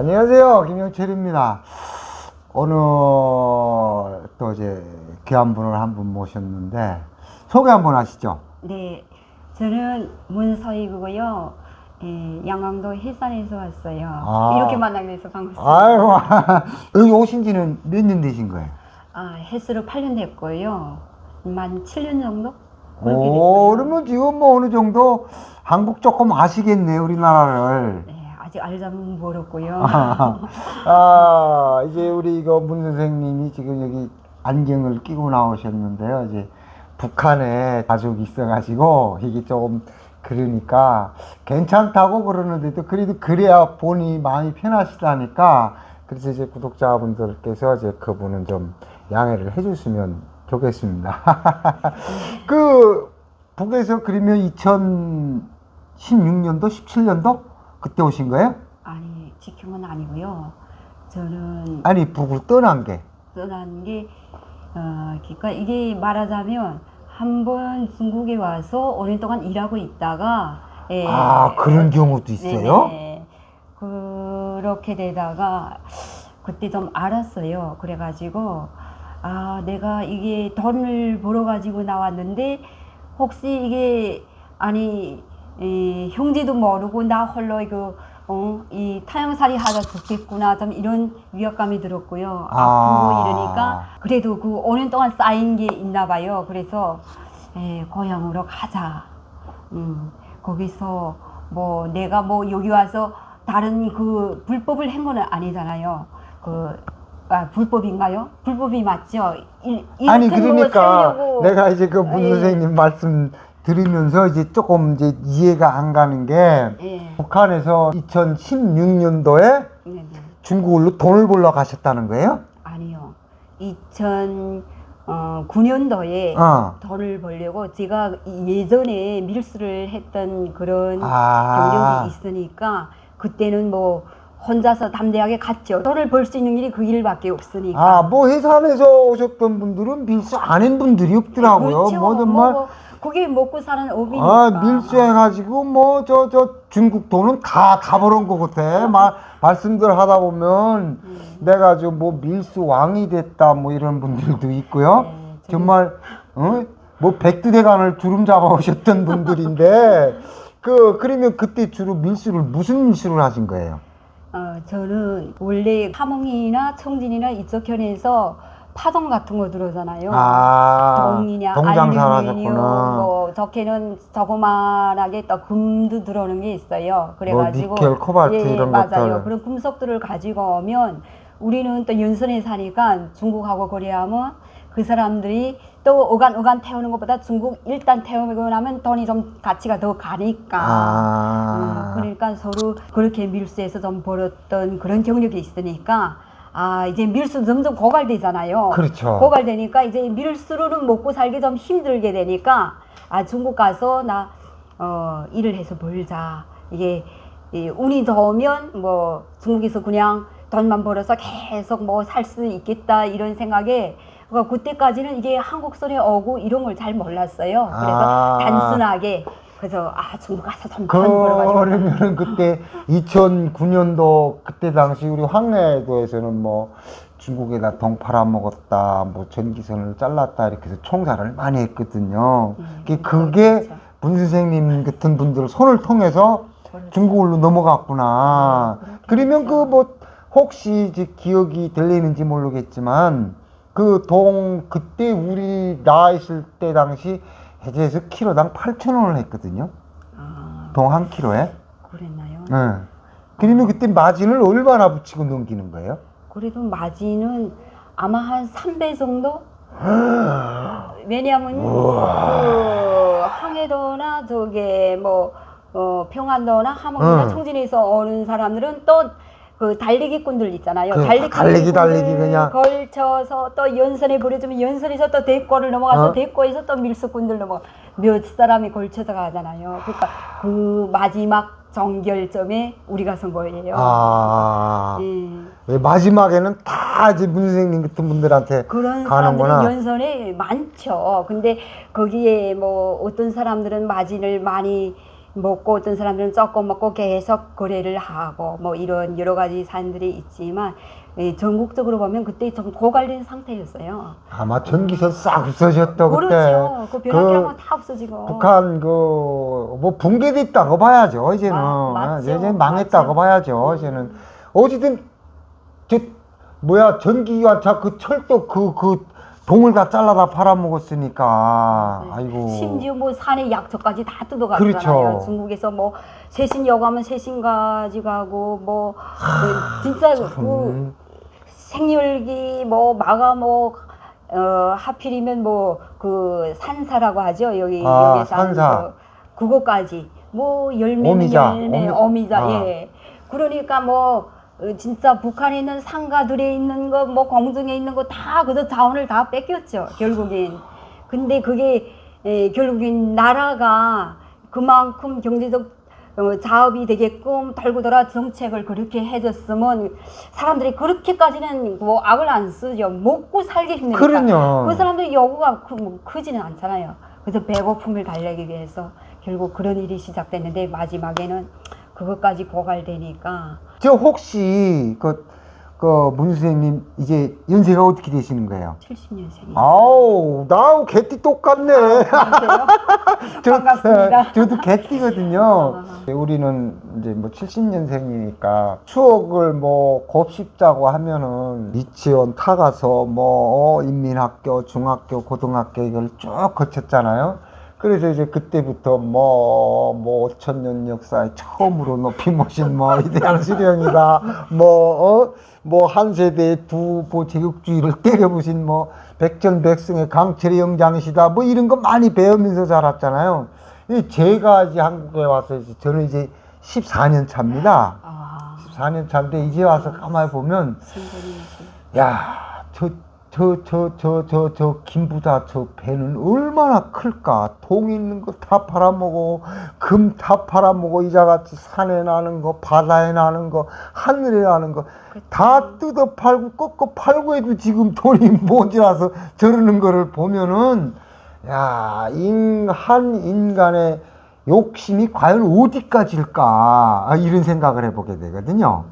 안녕하세요. 김영철입니다. 오늘 또 이제 귀한 분을 한 분 모셨는데 소개 한번 하시죠. 네, 저는 문서희고요. 양강도 해산에서 왔어요. 아. 이렇게 만나게 돼서 반갑습니다. 아이고, 여기 오신 지는 몇 년 되신 거예요? 횟수로 8년 됐고요. 만 7년 정도? 그렇게 오, 됐어요. 그러면 지금 뭐 어느 정도 한국 조금 아시겠네요, 우리나라를. 네, 아직 알자면 모르고요. 이제 우리 이거 문 선생님이 지금 여기 안경을 끼고 나오셨는데요. 이제 북한에 가족이 있어가지고 이게 조금 그러니까 괜찮다고 그러는데도 그래도 그래야 본이 마음이 편하시다니까 그래서 이제 구독자분들께서 이제 그분은 좀 양해를 해주시면 좋겠습니다. 그 북에서 그러면 2016년도, 17년도 그때 오신 거예요? 아니, 지금은 아니고요. 저는 아니 북을 떠난 게. 떠난 게, 그러니까 이게 말하자면 한번 중국에 와서 5년 동안 일하고 있다가 그런 경우도 있어요? 네네. 그렇게 되다가 그때 좀 알았어요. 그래가지고 내가 이게 돈을 벌어 가지고 나왔는데 혹시 이게 형제도 모르고 나 홀로 이 타향살이 하다 죽겠구나 좀 이런 위압감이 들었고요. 아프고 이러니까 그래도 그 5년 동안 쌓인 게 있나 봐요. 그래서 고향으로 가자. 거기서 뭐 내가 뭐 여기 와서 다른 그 불법을 한 거는 아니잖아요. 불법인가요? 불법이 맞죠? 아니 이렇게 그러니까 살려고. 내가 이제 그 문 선생님 말씀 들으면서 이제 조금 이제 이해가 안 가는 게 북한에서 2016년도에 네네. 중국으로 돈을 벌러 가셨다는 거예요? 아니요. 2009년도에 돈을 벌려고 제가 예전에 밀수를 했던 그런 경력이 있으니까 그때는 뭐 혼자서 담대하게 갔죠. 돈을 벌 수 있는 길이 그 길밖에 없으니까. 뭐 해산에서 오셨던 분들은 밀수 안 한 분들이 없더라고요. 그렇죠. 뭐 정말 거기 먹고 사는 업이니까. 밀수해가지고 뭐 저 중국 돈은 다 벌은 것 같아. 말씀들 하다 보면 내가 좀 뭐 밀수 왕이 됐다 뭐 이런 분들도 있고요. 정말 뭐 백두대간을 주름 잡아 오셨던 분들인데 그러면 그때 주로 무슨 밀수를 하신 거예요? 저는 원래 함흥이나 청진이나 이쪽 현에서 파동 같은 거 들어오잖아요. 동이냐, 동장사를 알루미늄, 하셨구나. 뭐 저케는 조그만하게 또 금도 들어오는 게 있어요. 그래가지고 니켈, 코발트 이런 맞아요. 것들. 그런 금속들을 가지고 오면 우리는 또 연선에 사니까 중국하고 거래하면 그 사람들이 또 오간 태우는 것보다 중국 일단 태우고 나면 돈이 좀 가치가 더 가니까. 그러니까 서로 그렇게 밀수해서 좀 벌었던 그런 경력이 있으니까 이제 밀수 점점 고갈되잖아요. 그렇죠. 고갈되니까 이제 밀수로는 먹고 살기 좀 힘들게 되니까 중국 가서 나 일을 해서 벌자. 이게 운이 좋으면 뭐 중국에서 그냥 돈만 벌어서 계속 뭐 살 수 있겠다 이런 생각에 그러니까 그때까지는 이게 한국 손에 오고 이런 걸 잘 몰랐어요. 그래서 단순하게 그래서 중국 가서 돈 벌어가지고. 그러면은 그때 2009년도 그때 당시 우리 황해도에서는 뭐 중국에다 동 팔아먹었다, 뭐 전기선을 잘랐다 이렇게 해서 총살을 많이 했거든요. 그게 그렇죠. 문 선생님 같은 분들 손을 통해서 그렇죠. 중국으로 넘어갔구나. 그러면 그렇죠. 뭐 혹시 이제 기억이 들리는지 모르겠지만 그때 우리 나 있을 때 당시 해제해서 키로당 8,000원을 했거든요. 동 한 키로에. 그랬나요? 네. 그러면 그때 마진을 얼마나 붙이고 넘기는 거예요? 그래도 마진은 아마 한 3배 정도? 왜냐하면 그 항해도나 평안도나 함흥이나 청진에서 오는 사람들은 또 그 달리기꾼들 있잖아요. 달리기 그냥 걸쳐서 또 연선에 보내주면 연선에서 또 대포를 넘어가서 대포에서 또 밀수꾼들 넘어가 몇 사람이 걸쳐서 가잖아요. 그러니까 그 마지막 정결점에 우리가 선 거예요. 마지막에는 다 이제 문 선생님 같은 분들한테 그런 가는구나. 사람들이 연선에 많죠. 근데 거기에 뭐 어떤 사람들은 마진을 많이 먹고 어떤 사람들은 조금 먹고 계속 거래를 하고 뭐 이런 여러 가지 사람들이 있지만 전국적으로 보면 그때 좀 고갈된 상태였어요. 아마 전기세 싹 없어졌다 그때. 그렇죠. 그 변압기라면 다 없어지고. 북한 그 뭐 붕괴됐다고 봐야죠 이제는. 맞죠. 이제 망했다고 맞죠. 봐야죠 이제는. 어쨌든 저 뭐야 전기관차 그 철도 그 동을 다 잘라다 팔아먹었으니까. 아이고. 심지어 뭐 산의 약초까지 다 뜯어가잖아요. 그렇죠. 중국에서 뭐 세신여고 하면 세신까지 가고 뭐 진짜 그 생열기 뭐 마가 뭐 하필이면 뭐 그 산사라고 하죠. 여기 여기 사는 산사. 그거까지 뭐 열매는 어미자. 열매 어미자. 아. 예. 그러니까 뭐 진짜 북한에 있는 상가들에 있는 거, 뭐 공중에 있는 거 다 그저 자원을 다 뺏겼죠, 결국엔. 근데 그게 결국엔 나라가 그만큼 경제적 자업이 되게끔 돌고 돌아 정책을 그렇게 해줬으면 사람들이 그렇게까지는 뭐 악을 안 쓰죠. 먹고 살기 힘드니까. 그럼요. 그 사람들이 요구가 크지는 않잖아요. 그래서 배고픔을 달래기 위해서 결국 그런 일이 시작됐는데 마지막에는 그것까지 고갈되니까. 저 혹시 문 선생님 이제 연세가 어떻게 되시는 거예요? 70년생이에요. 아우 나하고 개띠 똑같네. 반갑습니다. 저도 개띠거든요. 우리는 이제 뭐 70년생이니까 추억을 뭐 곱씹자고 하면은 유치원 타가서 뭐 인민학교, 중학교, 고등학교 이걸 쭉 거쳤잖아요. 그래서 이제 그때부터 뭐 5천년 역사에 처음으로 높이 모신 뭐 위대한 수령이다. 뭐 한 세대의 두 제국주의를 때려부신 뭐 백전백승의 강철의 영장이시다. 뭐 이런 거 많이 배우면서 자랐잖아요. 제가 이제 한국에 와서 저는 이제 14년 차입니다. 14년 차인데 이제 와서 가만히 보면 야, 저 김부자 저 배는 얼마나 클까? 동 있는 거 다 팔아먹어, 금 다 팔아먹어, 이자같이 산에 나는 거, 바다에 나는 거, 하늘에 나는 거 다 뜯어 팔고 꺾어 팔고 해도 지금 돈이 모자라서 저러는 거를 보면은 야, 한 인간의 욕심이 과연 어디까지일까? 이런 생각을 해보게 되거든요.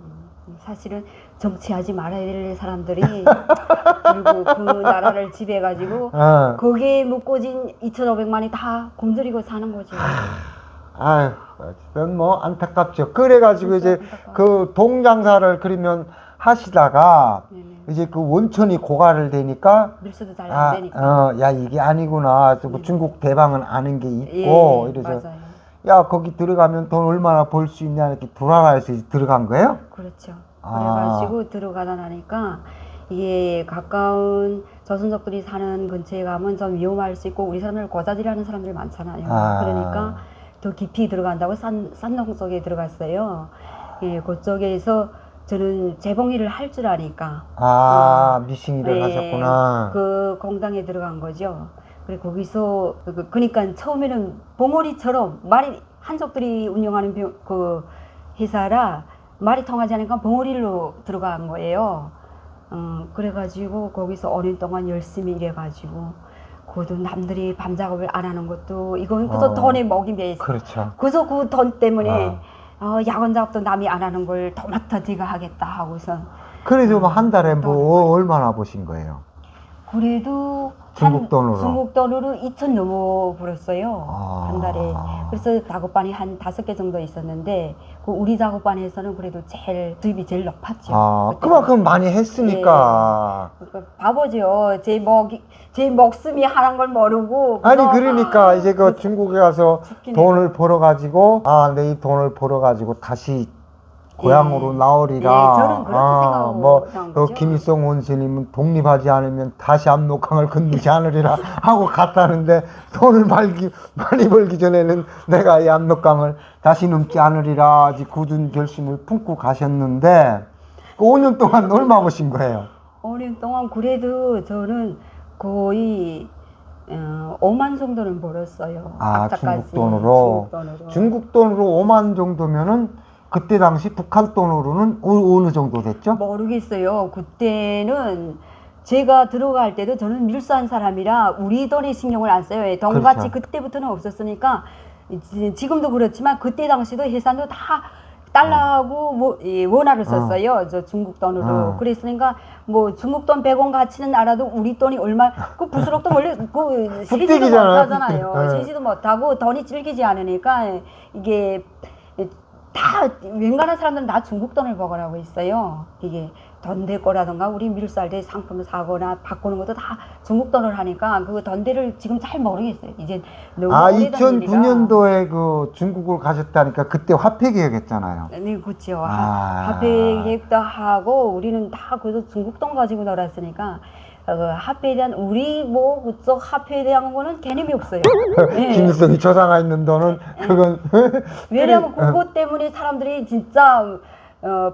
사실은 정치하지 말아야 될 사람들이 그리고 그 나라를 지배해가지고 거기에 묶어진 2,500만이 다 굶주리고 사는 거죠. 아휴, 어쨌든 뭐 안타깝죠. 그래가지고 이제 그 동장사를 그러면 하시다가 이제 그 원천이 고갈을 되니까 밀수도 잘 안 되니까. 야 이게 아니구나. 또 중국 대방은 아는 게 있고 이래서 맞아요. 야 거기 들어가면 돈 얼마나 벌 수 있냐 이렇게 불안해서 들어간 거예요? 그렇죠. 그래가지고 들어가다 나니까 이게 가까운 조선족들이 사는 근처에 가면 좀 위험할 수 있고 우리 사람들 고자질하는 사람들이 많잖아요. 그러니까 더 깊이 들어간다고 산동 속에 들어갔어요. 예, 그쪽에서 저는 재봉일을 할 줄 아니까 미싱이를 하셨구나. 그 공장에 들어간 거죠. 그래 거기서 그러니까 처음에는 봉오리처럼 말이 한족들이 운영하는 그 회사라 말이 통하지 않으니까 봉오리로 들어간 거예요. 그래가지고 거기서 5년 동안 열심히 일해가지고 그것도 남들이 밤 작업을 안 하는 것도 이건 그저 돈에 먹이면 그렇죠. 그래서 그 돈 때문에 야간 작업도 남이 안 하는 걸 도맡아 제가 하겠다 하고서 그래도 뭐 한 달에 뭐 얼마나 버신 거예요? 그래도 중국 돈으로? 중국 돈으로 2천 넘어 벌었어요. 한 달에. 그래서 작업반이 한 5개 정도 있었는데 그 우리 작업반에서는 그래도 제일 수입이 제일 높았죠. 그만큼 많이 했으니까. 그러니까 바보죠. 제 목숨이 하는 걸 모르고. 아니 그러니까 이제 그 중국에 가서 돈을 벌어가지고 내 이 돈을 벌어가지고 다시 고향으로 나오리라. 저는 그렇게 생각하고 한 거죠. 김일성 원수님은 독립하지 않으면 다시 압록강을 건너지 않으리라 하고 갔다는데 돈을 많이 벌기 전에는 내가 이 압록강을 다시 넘지 않으리라 아주 굳은 결심을 품고 가셨는데 그 5년 동안 얼마 버신 거예요? 5년 동안 그래도 저는 거의 5만 정도는 벌었어요. 중국 돈으로. 중국 돈으로 5만 정도면은 그때 당시 북한 돈으로는 어느 정도 됐죠? 모르겠어요. 그때는 제가 들어갈 때도 저는 밀수한 사람이라 우리 돈에 신경을 안 써요. 돈같이 그렇죠. 그때부터는 없었으니까 지금도 그렇지만 그때 당시도 해산도 다 달러하고 원화를 썼어요. 저 중국 돈으로. 그랬으니까 뭐 중국 돈 100원 가치는 알아도 우리 돈이 얼마 그 부스럭도 원래 그 세지도 못하잖아요. 네. 세지도 못하고 돈이 질기지 않으니까 이게 다 웬간한 사람들은 다 중국 돈을 먹으라고 있어요. 이게 던대 거라든가 우리 밀쌀대 상품을 사거나 바꾸는 것도 다 중국 돈을 하니까 그 던대를 지금 잘 모르겠어요. 이제 너무 오래된 2009년도에 그 중국을 가셨다니까 그때 화폐 개혁했잖아요. 네, 그렇죠. 아. 화폐 계획도 하고 우리는 다 그래도 중국 돈 가지고 놀았으니까 화폐에 대한 우리 뭐 그쪽 화폐에 대한 거는 개념이 없어요. 네. 김일성이 저장해 있는 돈은 그건 왜냐하면 그것 때문에 사람들이 진짜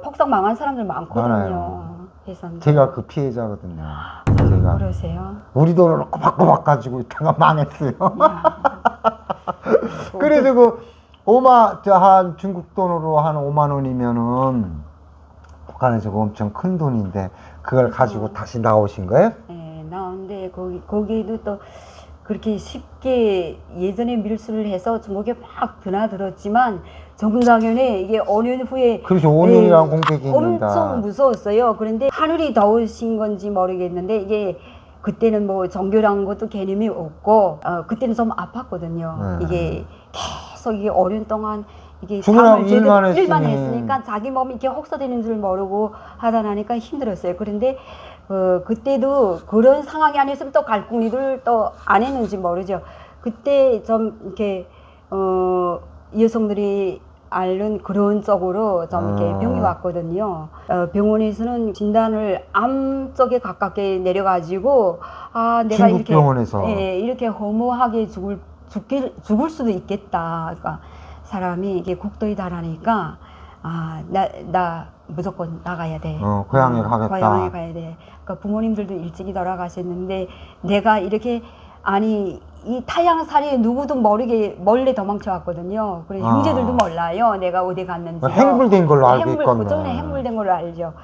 폭삭 망한 사람들 많거든요. 많아요. 그래서 제가 그 피해자거든요. 제가 그러세요? 우리 돈을 꼬박꼬박 가지고 있다가 망했어요. 그래서 그 한 중국 돈으로 한 5만 원이면은 북한에서 엄청 큰 돈인데 그걸 가지고 다시 나오신 거예요? 네, 나오는데 거기도 또 그렇게 쉽게 예전에 밀수를 해서 중국에 막 드나들었지만 정상연에 이게 5년 후에 그렇죠. 5년이란 공백이 있는다. 엄청 무서웠어요. 그런데 하늘이 더우신 건지 모르겠는데 이게 그때는 뭐 종교라는 것도 개념이 없고 그때는 좀 아팠거든요. 이게 계속 이게 5년 동안 이게 죽으라고 일만 했으니까 자기 몸이 이렇게 혹사되는 줄 모르고 하다 나니까 힘들었어요. 그런데 그때도 그런 상황이 아니었으면 또 갈궁리를 또 안 했는지 모르죠. 그때 좀 이렇게 여성들이 앓는 그런 쪽으로 좀 이렇게 병이 왔거든요. 병원에서는 진단을 암 쪽에 가깝게 내려가지고 내가 중국 이렇게 병원에서 이렇게 허무하게 죽을 수도 있겠다. 그러니까 사람이 이게 국도에 달하니까 나 무조건 나가야 돼. 고향에 가겠다. 고향에 가야 돼. 그러니까 부모님들도 일찍이 돌아가셨는데 내가 이렇게 이 타향살이 누구도 모르게 멀리 도망쳐 왔거든요. 그래서 형제들도 몰라요. 내가 어디 갔는지. 행불된 걸로 알고 있거든요. 그쪽에 행불된 걸로 알죠.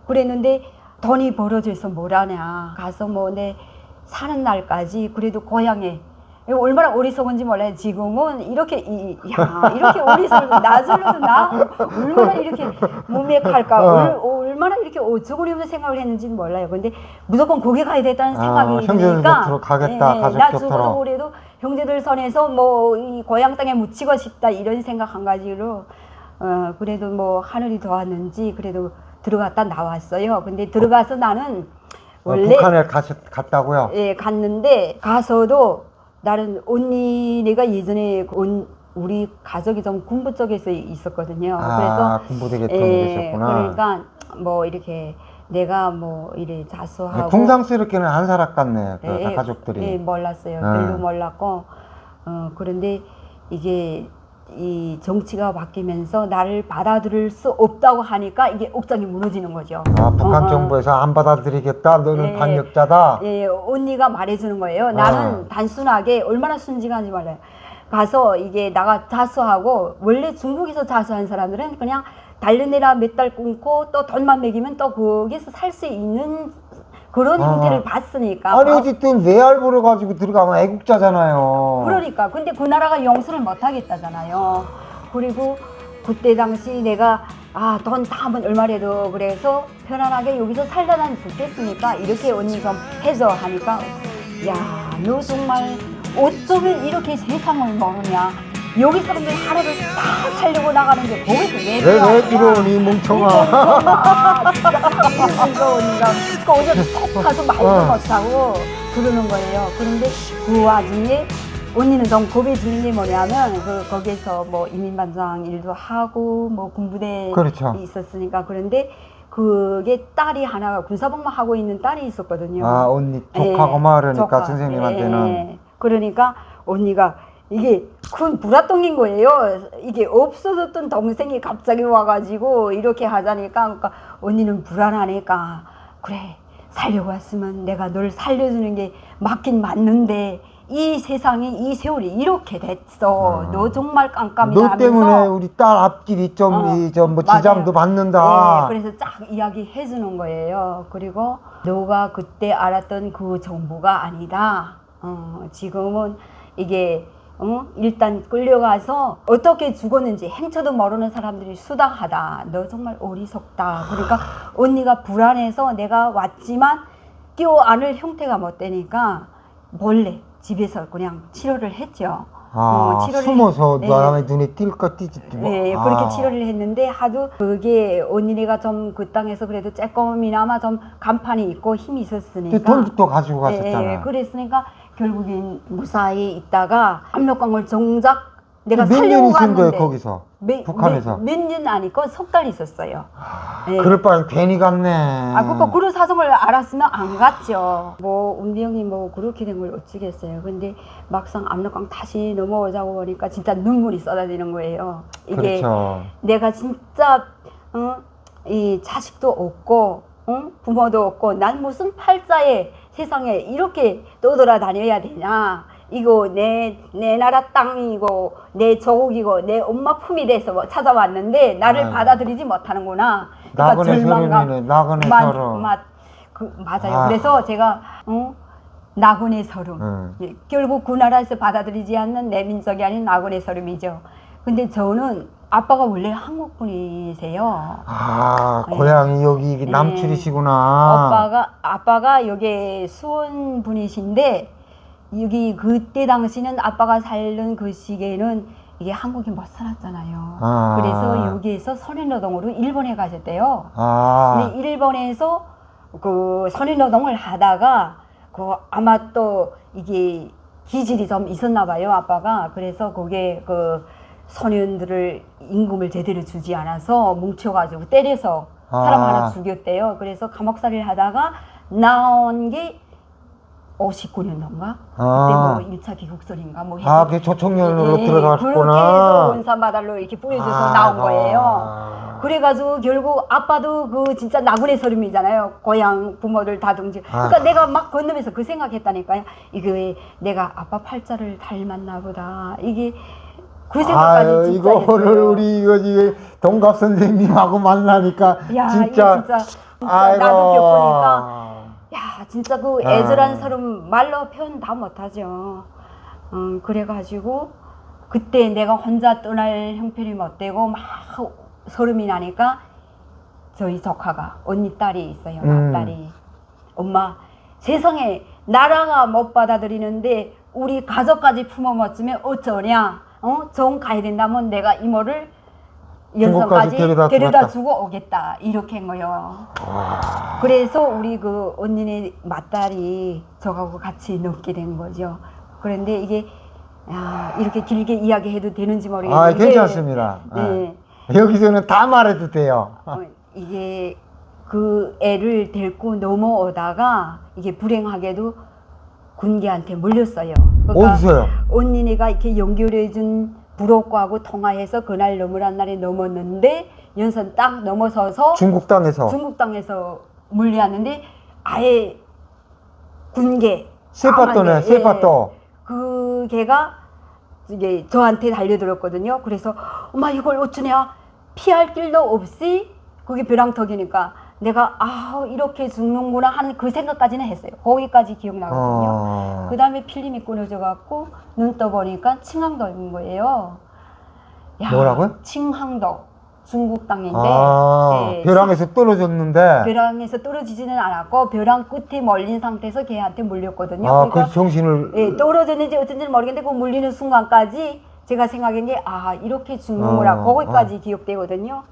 그랬는데 돈이 벌어져서 뭘 하냐. 가서 뭐 내 사는 날까지 그래도 고향에 얼마나 어리석은지 몰라요. 지금은 이렇게 이렇게 어리석은 나절로도 나 얼마나 이렇게 무맥할까 얼마나 이렇게 어처구니없는 생각을 했는지는 몰라요. 근데 무조건 거기 가야 되겠다는 생각이 형제들 드니까 곁으로 가겠다. 가족 나 곁으로. 죽어도 그래도 형제들 손에서 뭐 이 고향 땅에 묻히고 싶다 이런 생각 한 가지로 그래도 뭐 하늘이 도왔는지 그래도 들어갔다 나왔어요. 근데 들어가서 나는 원래 북한에 갔다고요? 예, 갔는데 가서도 나는 내가 예전에 우리 가족이 좀 군부 쪽에서 있었거든요. 그래서 군부대에 계셨구나. 그러니까 뭐 이렇게 내가 뭐 이래 자수하고 궁상스럽게는 안 살았겠네. 다 가족들이. 몰랐어요. 별로 몰랐고 그런데 이게 이 정치가 바뀌면서 나를 받아들일 수 없다고 하니까 이게 옥장이 무너지는 거죠. 북한 정부에서 안 받아들이겠다. 너는 반역자다. 언니가 말해주는 거예요. 나는 단순하게 얼마나 순진한지 몰라요. 가서 이게 나가 자수하고 원래 중국에서 자수한 사람들은 그냥 달려내라 몇 달 끊고 또 돈만 먹이면 또 거기서 살 수 있는 그런 형태를 봤으니까. 아니 어쨌든 외할부를 가지고 들어가면 애국자잖아요. 그러니까 근데 그 나라가 용서를 못 하겠다잖아요. 그리고 그때 당시 내가 돈 다 하면 얼마래도 그래서 편안하게 여기서 살다 난 좋겠으니까 이렇게 언니 좀 해줘 하니까 야 너 정말 어쩌면 이렇게 세상을 모르냐. 여기 사람들 하루를 다 살려고 나가는데 거기서 왜 들어오니 멍청아. 이러면서 언니가 어제 속 가서 말도 못하고 그러는 거예요. 그런데 그 와중에 언니는 좀 겁이 드는 게 뭐냐면 거기에서 뭐 이민반장 일도 하고 뭐 군부대에 그렇죠. 있었으니까 그런데 그게 딸이 하나가 군사복무 하고 있는 딸이 있었거든요. 언니 조카고 말하니까 조카. 선생님한테는. 그러니까 언니가 이게 큰 불화똥인 거예요. 이게 없어졌던 동생이 갑자기 와가지고 이렇게 하자니까 그러니까 언니는 불안하니까 그래 살려고 왔으면 내가 널 살려주는 게 맞긴 맞는데 이 세상에 이 세월이 이렇게 됐어. 너 정말 깜깜이다 너 때문에 하면서 우리 딸 앞길이 뭐 지장도 받는다. 그래서 쫙 이야기해 주는 거예요. 그리고 너가 그때 알았던 그 정보가 아니다. 지금은 이게 일단 끌려가서 어떻게 죽었는지 행처도 모르는 사람들이 수다하다. 너 정말 어리석다. 그러니까 언니가 불안해서 내가 왔지만 껴안을 형태가 못 되니까 몰래 집에서 그냥 치료를 했죠. 치료를 숨어서 네. 남의 눈에 띌 것 띄지. 네, 그렇게 치료를 했는데 하도 그게 언니네가 좀 그 땅에서 그래도 조금이나마 좀 간판이 있고 힘이 있었으니까 돈도 가지고 갔었잖아. 네, 그랬으니까 결국엔 무사히 있다가 압록강을 정작 내가 몇 살려고 년 있은 거예요 갔는데 거기서? 북한에서? 몇 년 아니고 석 달 있었어요. 네. 그럴 바엔 괜히 갔네. 그러니까 그런 사정을 알았으면 안 갔죠. 뭐 운명이 뭐 그렇게 된 걸 어찌겠어요. 근데 막상 압록강 다시 넘어오자고 보니까 진짜 눈물이 쏟아지는 거예요. 이게 그렇죠. 내가 진짜 이 자식도 없고 부모도 없고 난 무슨 팔자에 세상에 이렇게 떠돌아다녀야 되냐. 이거 내 나라 땅이고 내 조국이고 내 엄마 품이 돼서 뭐 찾아왔는데 나를 아이고. 받아들이지 못하는구나. 나그네 서름이네. 나그네 서름. 맞아요. 그래서 제가 나그네 서름. 예, 결국 그 나라에서 받아들이지 않는 내 민족이 아닌 나그네 서름이죠. 근데 저는 아빠가 원래 한국 분이세요. 네. 고향이 여기 남출이시구나. 아빠가 여기 수원 분이신데 여기 그때 당시는 아빠가 살던 그 시기에는 이게 한국에 못 살았잖아요. 그래서 여기에서 선인노동으로 일본에 가셨대요. 근데 일본에서 그 선인노동을 하다가 그 아마 또 이게 기질이 좀 있었나 봐요, 아빠가. 그래서 그게 그 소년들을 임금을 제대로 주지 않아서 뭉쳐가지고 때려서 사람 하나 죽였대요. 그래서 감옥살이를 하다가 나온 게 59년도인가? 그때 뭐 1차 기국설인가 뭐 해서 그 조총련으로 들어가셨구나. 그렇게 해서 원산바달로 이렇게 뿌려져서 나온 거예요. 그래가지고 결국 아빠도 그 진짜 나그네 서름이잖아요. 고향 부모를 다둥지. 그러니까 내가 막 건너면서 그 생각했다니까요. 이게 내가 아빠 팔자를 닮았나 보다. 이게 그 생각까지 진짜 이거를 했어요. 우리 이거 동갑 선생님하고 만나니까 야, 진짜 이거 진짜 나도 겪으니까 야, 진짜 그 애절한 서름 말로 표현 다 못하죠. 그래가지고 그때 내가 혼자 떠날 형편이 못 되고 막 서름이 나니까 저희 조카가 언니 딸이 있어요. 딸이 엄마 세상에 나라가 못 받아들이는데 우리 가족까지 품어 먹으면 어쩌냐? 정 가야 된다면 내가 이모를 연산까지 데려다 주고 오겠다 이렇게 한 거예요. 그래서 우리 그 언니네 맏딸이 저하고 같이 넣게 된 거죠. 그런데 이게 이렇게 길게 이야기해도 되는지 모르겠는데 괜찮습니다. 네. 여기서는 다 말해도 돼요. 이게 그 애를 데리고 넘어오다가 이게 불행하게도 군기한테 물렸어요. 그러니까 어디서요? 언니네가 이렇게 연결해준 부록과하고 통화해서 그날 넘으란 날에 넘었는데 연선 딱 넘어서서 중국 땅에서 물려왔는데 아예 군개 세파또네. 세파또. 그 개가 이게 저한테 달려들었거든요. 그래서 엄마 이걸 어쩌냐 피할 길도 없이 그게 벼랑턱이니까 내가 이렇게 죽는구나 하는 그 생각까지는 했어요. 거기까지 기억나거든요. 그 다음에 필름이 끊어져 갖고 눈 떠보니까 칭항도인 거예요. 뭐라고요? 칭항도 중국 땅인데 벼랑에서 떨어졌는데 벼랑에서 떨어지지는 않았고 벼랑 끝에 몰린 상태에서 걔한테 물렸거든요. 그러니까 그 정신을 떨어졌는지 어쩐지는 모르겠는데 그 물리는 순간까지 제가 생각한 게 이렇게 죽는구나 거기까지 기억되거든요.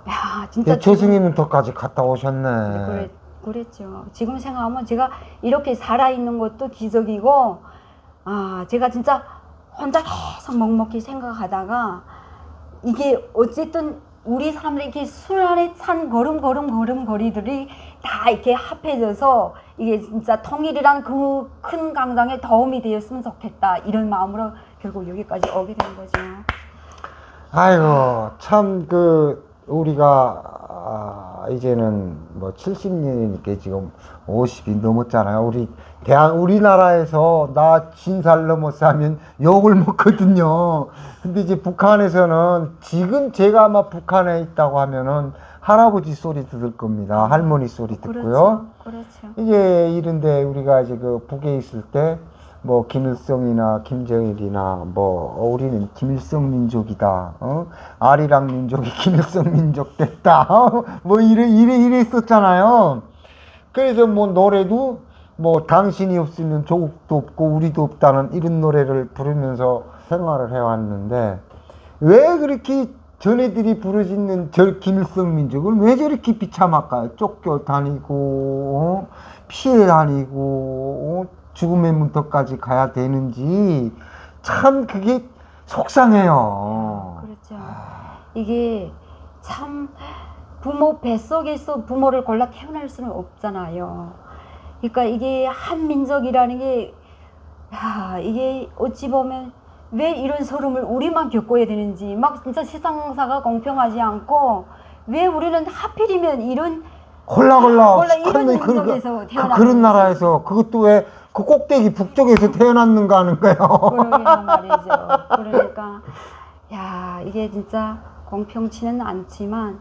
야, 진짜 조승님 덕까지 갔다 오셨네. 그랬죠. 지금 생각하면 제가 이렇게 살아있는 것도 기적이고 제가 진짜 혼자 계속 먹먹히 생각하다가 이게 어쨌든 우리 사람들이 이렇게 술 안에 찬 걸음거리들이 다 이렇게 합해져서 이게 진짜 통일이란 그 큰 강장에 도움이 되었으면 좋겠다 이런 마음으로 결국 여기까지 오게 된 거죠. 아이고 참 우리가 이제는 뭐 70년이니까 지금 50이 넘었잖아요. 우리나라에서 나 진살 넘어서 하면 욕을 먹거든요. 근데 이제 북한에서는 지금 제가 아마 북한에 있다고 하면은 할아버지 소리 들을 겁니다. 할머니 소리 듣고요. 그렇죠. 이제 이런데 우리가 이제 그 북에 있을 때 뭐 김일성이나 김정일이나 뭐 우리는 김일성 민족이다. 아리랑 민족이 김일성 민족 됐다. 뭐 이랬었잖아요. 그래서 뭐 노래도 뭐 당신이 없으면 조국도 없고 우리도 없다는 이런 노래를 부르면서 생활을 해왔는데 왜 그렇게 전애들이 부르짖는 저 김일성 민족을 왜 저렇게 비참할까요? 쫓겨 다니고 피해 다니고 죽음의 문턱까지 가야 되는지 참 그게 속상해요. 그렇죠. 이게 참 부모 뱃속에서 부모를 골라 태어날 수는 없잖아요. 그러니까 이게 한 민족이라는 게 이게 어찌 보면 왜 이런 서름을 우리만 겪어야 되는지 막 진짜 세상사가 공평하지 않고 왜 우리는 하필이면 이런 홀라홀라 이런 민족에서 태어난 그런 나라에서 그것도 왜 그 꼭대기 북쪽에서 태어났는가 하는 거예요. 그러게나 말이죠. 그러니까 이게 진짜 공평치는 않지만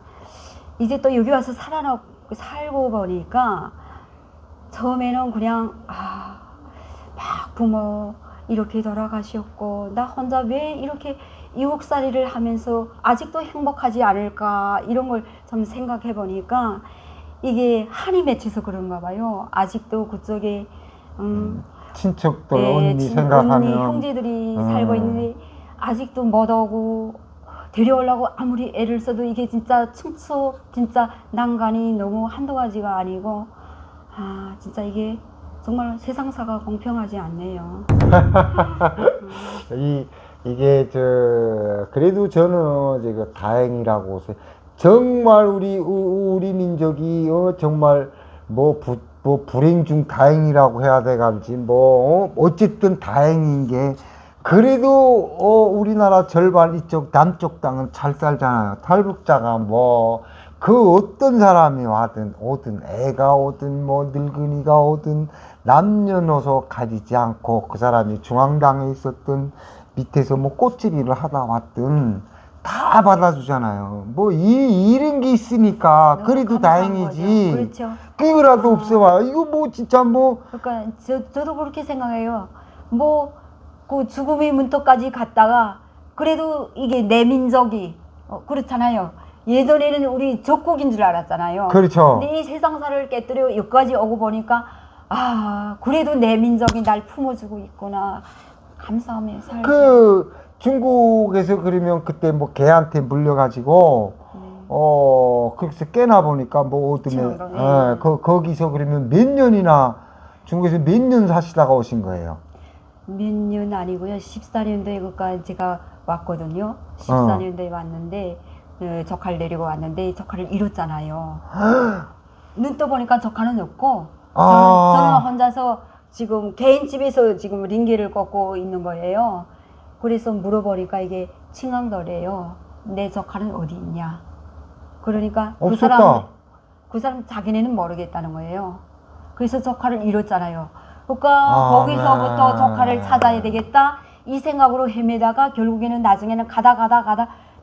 이제 또 여기 와서 살고 보니까 처음에는 그냥 막 부모 이렇게 돌아가셨고 나 혼자 왜 이렇게 이국살이를 하면서 아직도 행복하지 않을까 이런 걸 좀 생각해 보니까 이게 한이 맺혀서 그런가 봐요. 아직도 그쪽에 친척들 언니 생각하면 언니 형제들이 살고 있는데 아직도 못 오고 데려오려고 아무리 애를 써도 이게 진짜 진짜 난간이 너무 한두 가지가 아니고 진짜 이게 정말 세상사가 공평하지 않네요. 이게 그래도 저는 지금 다행이라고 정말 우리 민족이 정말 뭐 불행 중 다행이라고 해야 되간지 어쨌든 다행인 게 그래도 우리나라 절반 이쪽 남쪽 땅은 잘 살잖아요. 탈북자가 그 어떤 사람이 오든 애가 오든 늙은이가 오든 남녀노소 가리지 않고 그 사람이 중앙당에 있었든 밑에서 꽃집일을 하다 왔든 다 받아주잖아요. 이런 게 있으니까 그래도 다행이지. 그렇죠. 그거라도 없어봐요. 이거 진짜 그러니까 저도 그렇게 생각해요. 그 죽음의 문턱까지 갔다가 그래도 이게 내 민족이 그렇잖아요. 예전에는 우리 적국인 줄 알았잖아요. 그렇죠. 근데 이 세상사를 깨뜨려 여기까지 오고 보니까 그래도 내 민족이 날 품어주고 있구나. 감사하며 살죠. 중국에서 그러면 그때 개한테 물려가지고 거기서 깨나 보니까 거기서 그러면 몇 년이나 중국에서 몇 년 사시다가 오신 거예요? 몇 년 아니고요. 14년도에 그까지 제가 왔거든요. 14년도에 왔는데 조카를 데리고 왔는데 조카를 잃었잖아요. 눈 떠보니까 조카는 없고 저는 혼자서 지금 개인 집에서 지금 링기를 꽂고 있는 거예요. 그래서 물어보니까 이게 칭강도래요. 내 조카는 어디 있냐? 그러니까 없었다. 그 사람 자기네는 모르겠다는 거예요. 그래서 조카를 잃었잖아요. 그러니까 거기서부터 조카를 찾아야 되겠다 이 생각으로 헤매다가 결국에는 나중에는 가다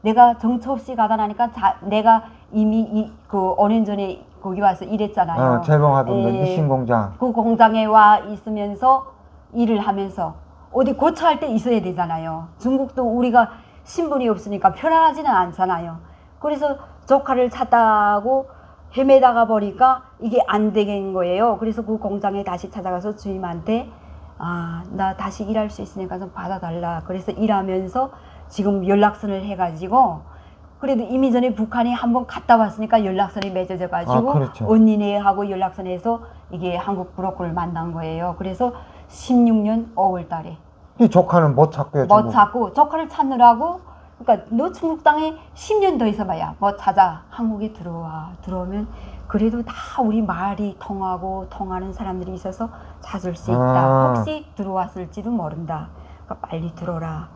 내가 정처 없이 가다 나니까 내가 이미 그 5년 전에 거기 와서 일했잖아요. 재봉하던 미싱공장. 그 공장에 와 있으면서 일을 하면서 어디 고쳐할 때 있어야 되잖아요. 중국도 우리가 신분이 없으니까 편안하지는 않잖아요. 그래서 조카를 찾다고 헤매다가 보니까 이게 안 되는 거예요. 그래서 그 공장에 다시 찾아가서 주임한테 나 다시 일할 수 있으니까 좀 받아달라. 그래서 일하면서 지금 연락선을 해가지고 그래도 이미 전에 북한이 한번 갔다 왔으니까 연락선이 맺어져 가지고 그렇죠. 언니네하고 연락선에서 이게 한국 브로커를 만난 거예요. 그래서 16년 5월 달에 이 조카는 못 찾고요. 못 찾고 조카를 찾느라고 그러니까 너 중국 땅에 10년 더 있어봐야 뭐 찾아 한국에 들어오면 그래도 다 우리 말이 통하고 통하는 사람들이 있어서 찾을 수 있다. 혹시 들어왔을지도 모른다. 그러니까 빨리 들어라.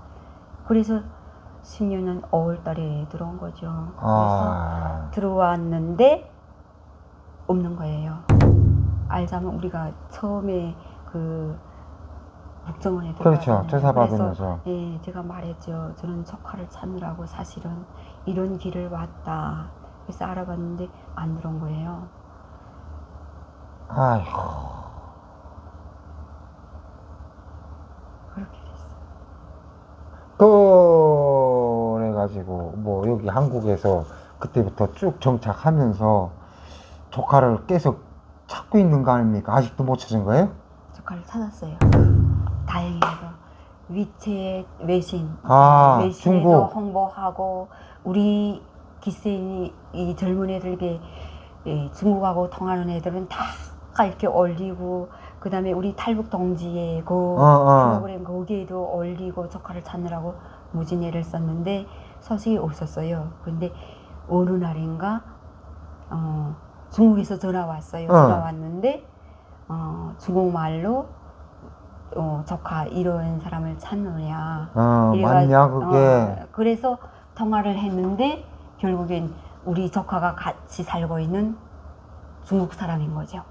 그래서 16년 5월 달에 들어온 거죠. 그래서 들어왔는데 없는 거예요. 알자면 우리가 처음에 국정원에 그렇죠. 조사받으면서. 그래서 제가 말했죠. 저는 조카를 찾느라고 사실은 이런 길을 왔다. 그래서 알아봤는데 안 들어온 거예요. 아이고. 그렇게 됐어요. 그래가지고 뭐 여기 한국에서 그때부터 쭉 정착하면서 조카를 계속 찾고 있는 거 아닙니까? 아직도 못 찾은 거예요? 조카를 찾았어요. 다행히도 위챗 외신, 외신에도 중국. 홍보하고 우리 기세인이 이 젊은 애들에게 중국하고 통하는 애들은 다 이렇게 올리고 그 다음에 우리 탈북 동지의 그 프로그램 거기에도 올리고 조카를 찾느라고 무진 애를 썼는데 소식이 없었어요. 근데 어느 날인가 중국에서 전화 왔어요. 전화 왔는데 중국말로 조카 이런 사람을 찾느냐 맞냐 그게. 그래서 통화를 했는데 결국엔 우리 조카가 같이 살고 있는 중국 사람인 거죠.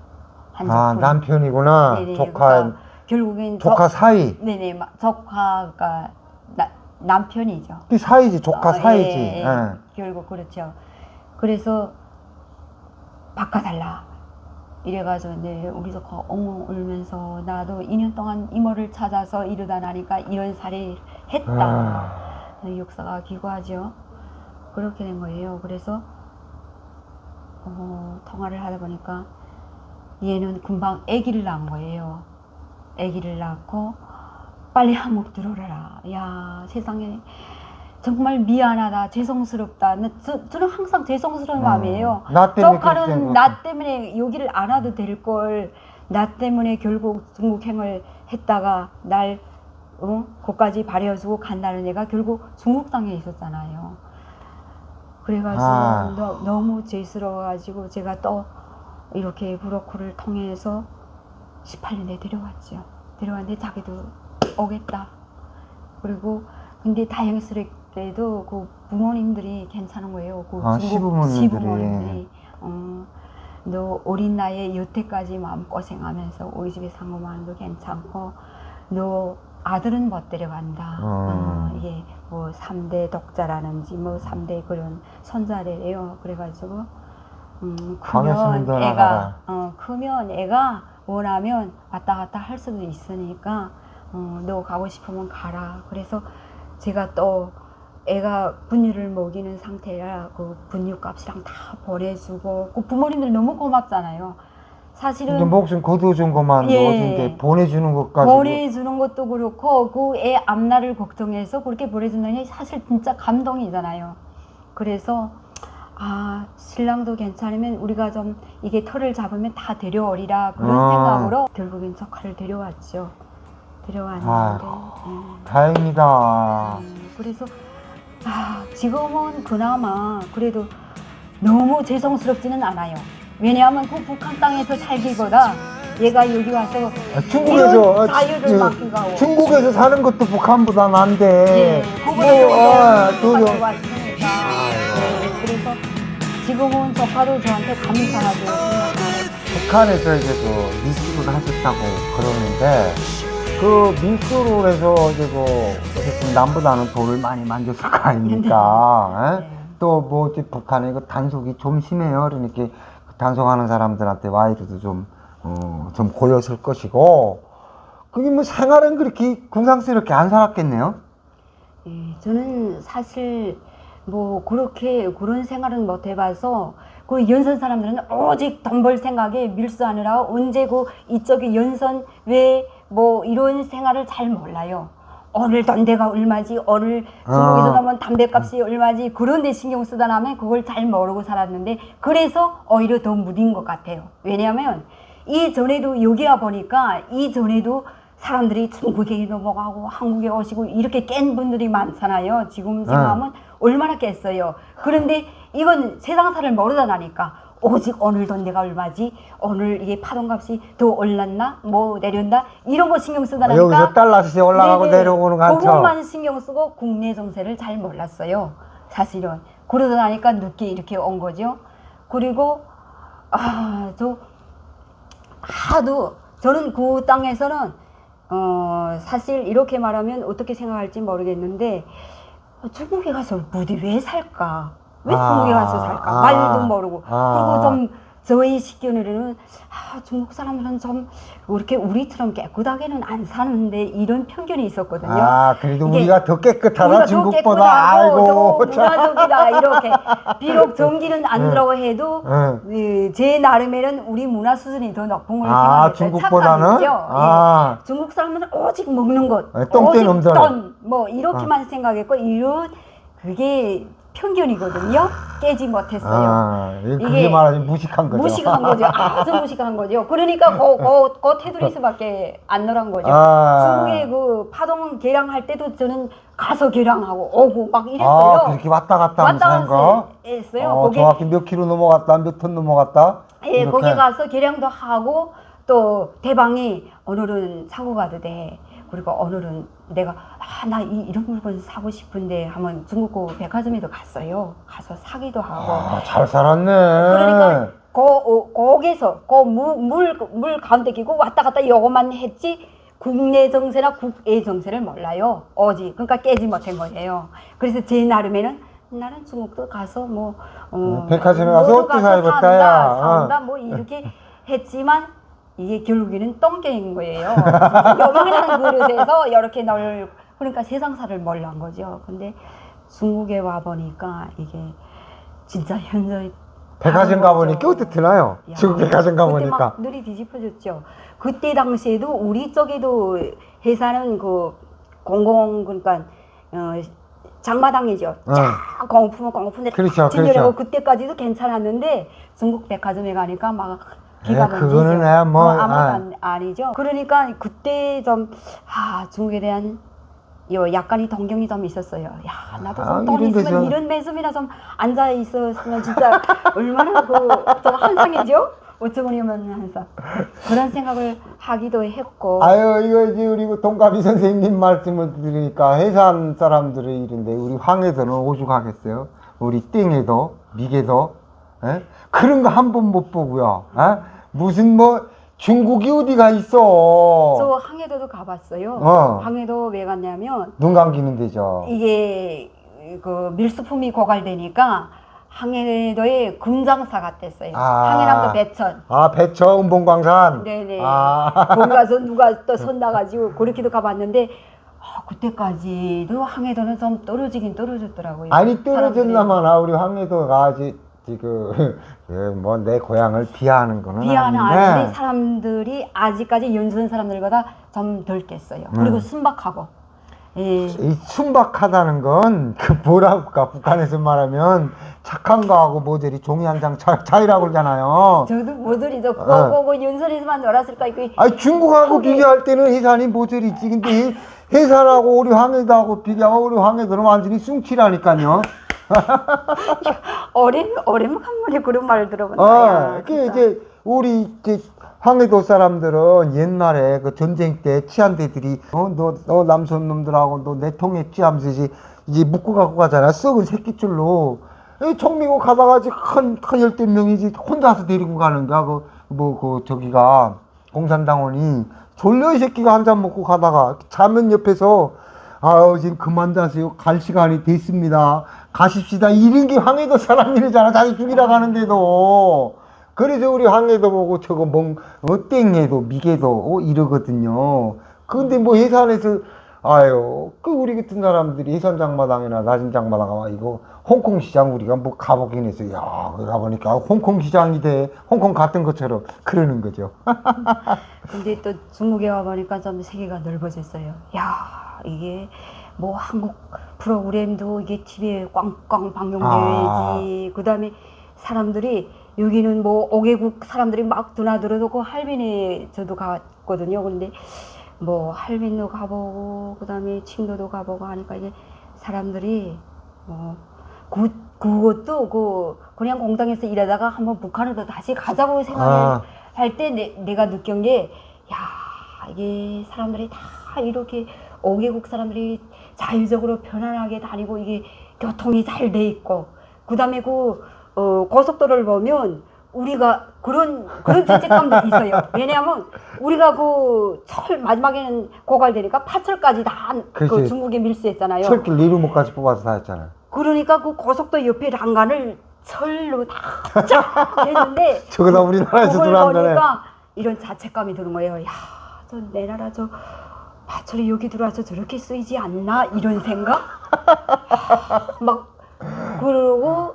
한족분. 남편이구나. 네네, 조카 그러니까 결국엔 조카 사이. 네네 조카가 남편이죠. 그 사이지, 조카 사이지. 예. 결국 그렇죠. 그래서 바꿔달라. 이래가지고 이제 우리 조카 엉엉 울면서 나도 2년 동안 이모를 찾아서 이러다 나니까 이런 살이 했다. 역사가 기구하죠. 그렇게 된 거예요. 그래서 통화를 하다 보니까 얘는 금방 아기를 낳은 거예요. 아기를 낳고 빨리 한국 들어오라. 야 세상에 정말 미안하다, 죄송스럽다. 저는 항상 죄송스러운 마음이에요. 나 때문에 조카는 나 때문에 여기를 안 와도 될 걸, 나 때문에 결국 중국행을 했다가 날 거기까지 발해주고 간다는 애가 결국 중국 땅에 있었잖아요. 그래가지고 너무 죄스러워가지고 제가 또 이렇게 브로커를 통해서 18년에 데려왔죠. 데려왔는데 자기도 오겠다. 그리고 근데 다행스럽게도 그 부모님들이 괜찮은 거예요. 그 중국 시부모님들이 너 어린 나이에 여태까지 마음고생하면서 우리 집에 산 것만도 괜찮고 너 아들은 못 데려간다. 이게 뭐 3대 독자라는지 뭐 3대 그런 손자래요. 그래가지고 크면 애가 원하면 왔다 갔다 할 수도 있으니까 너 가고 싶으면 가라. 그래서 제가 또 애가 분유를 먹이는 상태라 그 분유 값이랑 다 보내주고 그 부모님들 너무 고맙잖아요. 사실은 목숨 거두어준 것만 어딘데 보내주는 것까지 보내주는 것도 그렇고 그 애 앞날을 걱정해서 그렇게 보내준다는 게 사실 진짜 감동이잖아요. 그래서 신랑도 괜찮으면 우리가 좀 이게 털을 잡으면 다 데려오리라 그런 생각으로 결국엔 조카를 데려왔죠. 데려왔는데 다행이다. 그래서 지금은 그나마 그래도 너무 죄송스럽지는 않아요. 왜냐하면 그 북한 땅에서 살기보다 얘가 여기 와서 중국에서 자유를 맡기고 중국에서 사는 것도 북한보다 난데 그거보다 더 좋았으니까. 그래서 지금은 조카도 저한테 감사하죠. 북한에서 이제 그 밀수를 하셨다고 그러는데 그 밀수를 해서 이제 어쨌든 남보다는 돈을 많이 만졌을 거 아닙니까? 또 뭐 이제 북한의 그 단속이 좀 심해요. 그러니까 단속하는 사람들한테 와이드도 좀 고였을 것이고 그게 뭐 생활은 그렇게 궁상스럽게 안 살았겠네요. 저는 사실 뭐 그렇게 그런 생활은 못 해봐서 그 연선 사람들은 오직 돈 벌 생각에 밀수하느라 언제 이쪽에 연선 왜 뭐 이런 생활을 잘 몰라요. 오늘 담배가 얼마지, 오늘 중국에서 나면 담배값이 얼마지 그런 데 신경 쓰다 나면 그걸 잘 모르고 살았는데 그래서 오히려 더 무딘 것 같아요. 왜냐하면 이전에도 여기 와 보니까 이전에도 사람들이 중국에 넘어가고 한국에 오시고 이렇게 깬 분들이 많잖아요. 지금 생각하면 얼마나 깼어요. 그런데 이건 세상사를 모르다 나니까 오직 오늘 돈대가 얼마지? 오늘 이게 파동값이 더 올랐나? 뭐 내렸나? 이런 거 신경 쓰다 보니까 여기서 달러씩 올라가고 내려오는 거 같죠? 그것만 신경 쓰고 국내 정세를 잘 몰랐어요. 사실은. 그러다 나니까 늦게 이렇게 온 거죠. 그리고 저는 그 땅에서는 사실 이렇게 말하면 어떻게 생각할지 모르겠는데 중국에 가서 부디 왜 살까? 왜 중국에 가서 살까? 말도 모르고. 그리고 좀 저희 식견으로는 중국 사람들은 좀 그렇게 우리처럼 깨끗하게는 안 사는데 이런 편견이 있었거든요. 아, 그래도 이게 우리가 더 깨끗하다 우리가 더 중국보다. 깨끗하고 더 아이고 참. 문화적이다 이렇게 비록 전기는 안 응. 들어가 해도 응. 제 나름에는 우리 문화 수준이 더 높은 걸 아, 생각했어요. 중국보다는? 착각이죠. 아. 예. 중국 사람들은 오직 먹는 것, 똥된 오직 놈들. 돈, 뭐 이렇게만 생각했고 이런 그게 편견이거든요. 깨지 못했어요. 아, 그게 이게 말하자면 무식한 거죠. 무식한 거죠. 아주 무식한 거죠. 그러니까 그 테두리스밖에 안 놀한 거죠. 아. 중국에 그 파동 개량할 때도 저는 가서 개량하고 오고 막 이랬어요. 아, 그렇게 왔다 갔다 하면서 왔다 한 거? 했어요. 어, 거기 정확히 몇 킬로 넘어갔다, 몇 톤 넘어갔다? 예, 이렇게. 거기 가서 개량도 하고 또 대방이 오늘은 사고 가도 돼. 그리고 오늘은 내가 나 이런 물건 사고 싶은데 하면 중국고 백화점에도 갔어요. 가서 사기도 하고. 아, 잘 살았네. 그러니까 거기서 물 가운데 끼고 왔다 갔다 요것만 했지 국내 정세나 국외 정세를 몰라요. 오직 그러니까 깨지 못한 거예요. 그래서 제 나름에는 나는 중국도 가서 뭐 백화점에 가서 모두 옷도 사입었다야. 산다 뭐 이렇게 했지만 이게 결국에는 똥개인 거예요. 요만한 그릇에서 이렇게 그러니까 세상사를 몰란 거죠. 근데 중국에 와 보니까 이게 진짜 현저히 백화점 가보니까 어떻드나요? 야, 중국 백화점 그때 가보니까. 막 눈이 뒤집어졌죠. 그때 당시에도 우리 쪽에도 회사는 그 그러니까 장마당이죠. 쫙 공품인데 그렇죠, 진열하고 그렇죠. 그때까지도 괜찮았는데 중국 백화점에 가니까 막 기가 번지죠. 그거는 뭐, 아무것도 아니죠. 그러니까 그때 좀 중국에 대한 약간의 동경이 좀 있었어요. 야, 나도 좀 돈 이런 있으면 데서. 이런 매점이나 좀 앉아 있었으면 진짜 얼마나 좀 한상이죠? 어쩌고니면 항상 그런 생각을 하기도 했고. 아유, 이거 이제 우리 동갑이 선생님 말씀을 들으니까 해산 사람들이 이런데 우리 황해도는 오죽하겠어요? 우리 땡에도 미개도 에? 그런 거 한 번 못 보고요. 에? 무슨 뭐 중국이 어디가 있어? 저 항해도도 가봤어요. 어. 항해도 왜 갔냐면 눈 감기는 데죠. 이게 그 밀수품이 고갈되니까 항해도에 금장사가 됐어요. 아. 항해남도 배천. 아, 배처 은봉광산. 네네. 아. 거기 가서 누가 또 손나가지고 그렇게도 가봤는데 그때까지도 항해도는 좀 떨어지긴 떨어졌더라고요. 아니 떨어졌나마나 우리 황해도가 아직 지금 뭐 내 고향을 비하하는 거는 비하는 아닌데. 아닌데 사람들이 아직까지 연수한 사람들보다 좀 덜 깼어요. 그리고 순박하고. 예. 이 순박하다는 건 그 뭐라고 할까 북한에서 말하면 착한 거하고 모조리 종이 한 장 차이라고 그러잖아요. 저도 모조리죠. 그거 연설에서만 놀았을까 이거. 아니 중국하고 거기- 비교할 때는 해산이 모조리지. 근데 해산하고 우리 황해도하고 비교하면 우리 황해도는 완전히 숭치라니까요. 오랜만에 그런 말을 들어본다. 그 이제 우리 이제 황해도 사람들은 옛날에 그 전쟁 때 치안대들이 너 남선 놈들하고 너 내 통에 쥐하면서 이제 묶고 갖고 가잖아. 썩은 새끼줄로. 청미고 가다가 이제 큰 열댓 명이지 혼자서 데리고 가는 거야. 저기가 공산당원이 졸려 이 새끼가 한 잔 먹고 가다가 자면 옆에서 지금 그만 자세요. 갈 시간이 됐습니다. 가십시다. 이런 게 황해도 사람이잖아. 자기 죽이라 가는데도. 그래서 우리 황해도 보고 저거 땡해도 미개도 이러거든요. 근데 뭐 해산에서 그 우리 같은 사람들이 해산 장마당이나 낮은 장마당 가면 이거 홍콩 시장 우리가 뭐 가보긴 했어요. 야, 거기 가보니까 홍콩 시장이 돼. 홍콩 같은 것처럼 그러는 거죠. 근데 또 중국에 와보니까 좀 세계가 넓어졌어요. 야, 이게 뭐 한국 프로그램도 이게 TV에 꽝꽝 방영돼야지. 그 다음에 사람들이 여기는 뭐 5개국 사람들이 막 드나들어도 그 할빈에 저도 갔거든요. 그런데 뭐 할빈도 가보고 그 다음에 칭도도 가보고 하니까 이제 사람들이 그것도 그냥 공장에서 일하다가 한번 북한으로 다시 가자고 생각을 할 때 내가 느낀 게 야, 이게 사람들이 다 이렇게 5개국 사람들이 자유적으로 편안하게 다니고 이게 교통이 잘 돼 있고 그 다음에 고속도로를 보면 우리가 그런 죄책감도 있어요. 왜냐하면 우리가 그 철 마지막에는 고갈되니까 파철까지 다 그 중국에 밀수했잖아요. 철길 리루목까지 뽑아서 다 했잖아요. 그러니까 그 고속도로 옆에 난간을 철로 다 했는데 저거다 우리나라에서 그걸 들어왔다네. 보니까 이런 자책감이 드는 거예요. 야, 저 내 나라 저 마철이 여기 들어와서 저렇게 쓰이지 않나 이런 생각? 막 그러고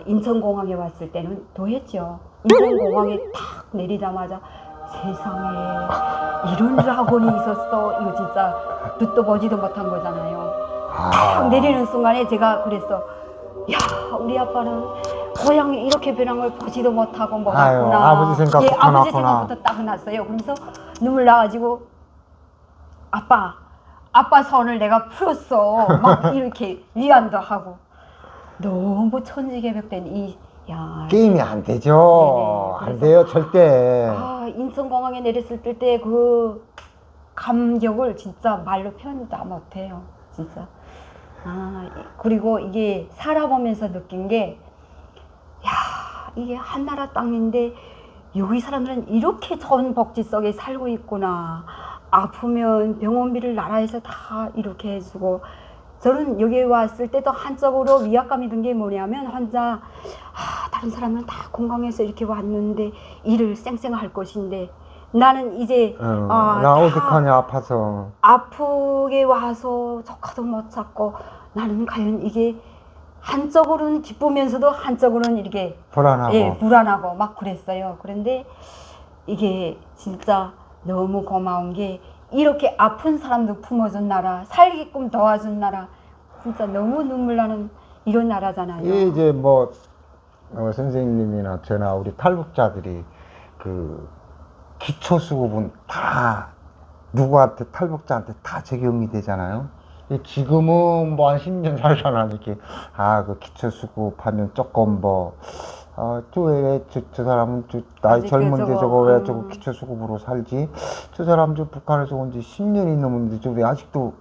인천공항에 왔을 때는 더 했죠. 인천공항에 탁 내리자마자 세상에 이런 학원이 있었어. 이거 진짜 듣도 보지도 못한 거잖아요. 탁 내리는 순간에 제가 그랬어. 야, 우리 아빠는 고향이 이렇게 변한 걸 보지도 못하고 뭐 아유, 났구나. 아버지 생각부터 아버지 났구나. 생각부터 딱 났어요. 그러면서 눈물 나가지고 아빠 선을 내가 풀었어. 막 이렇게 위안도 하고 너무 천지개벽된 게임이 안 되죠. 네네. 안 돼요, 절대. 인천공항에 내렸을 때 그 감격을 진짜 말로 표현 다 못해요. 진짜. 그리고 이게 살아보면서 느낀 게, 이게 한나라 땅인데 여기 사람들은 이렇게 좋은 복지 속에 살고 있구나. 아프면 병원비를 나라에서 다 이렇게 해주고. 저는 여기 왔을 때도 한쪽으로 위압감이 든 게 뭐냐면 혼자 다른 사람은 다 건강해서 이렇게 왔는데 일을 쌩쌩할 것인데 나는 이제 나 어떡하냐 아파서 아프게 와서 조카도 못 찾고 나는 과연 이게 한쪽으로는 기쁘면서도 한쪽으로는 이렇게 불안하고 불안하고 막 그랬어요. 그런데 이게 진짜 너무 고마운 게 이렇게 아픈 사람도 품어준 나라, 살게끔 도와준 나라, 진짜 너무 눈물 나는 이런 나라잖아요. 이제 선생님이나 저나 우리 탈북자들이 그 기초수급은 다 누구한테 탈북자한테 다 적용이 되잖아요. 지금은 뭐 한 10년 살잖아 이렇게 그 기초수급 하면 조금 저 사람은 나이 젊은데 저거 왜 저거 기초수급으로 살지? 저 사람 저 북한에서 온 지 10년이 넘었는데 저왜 아직도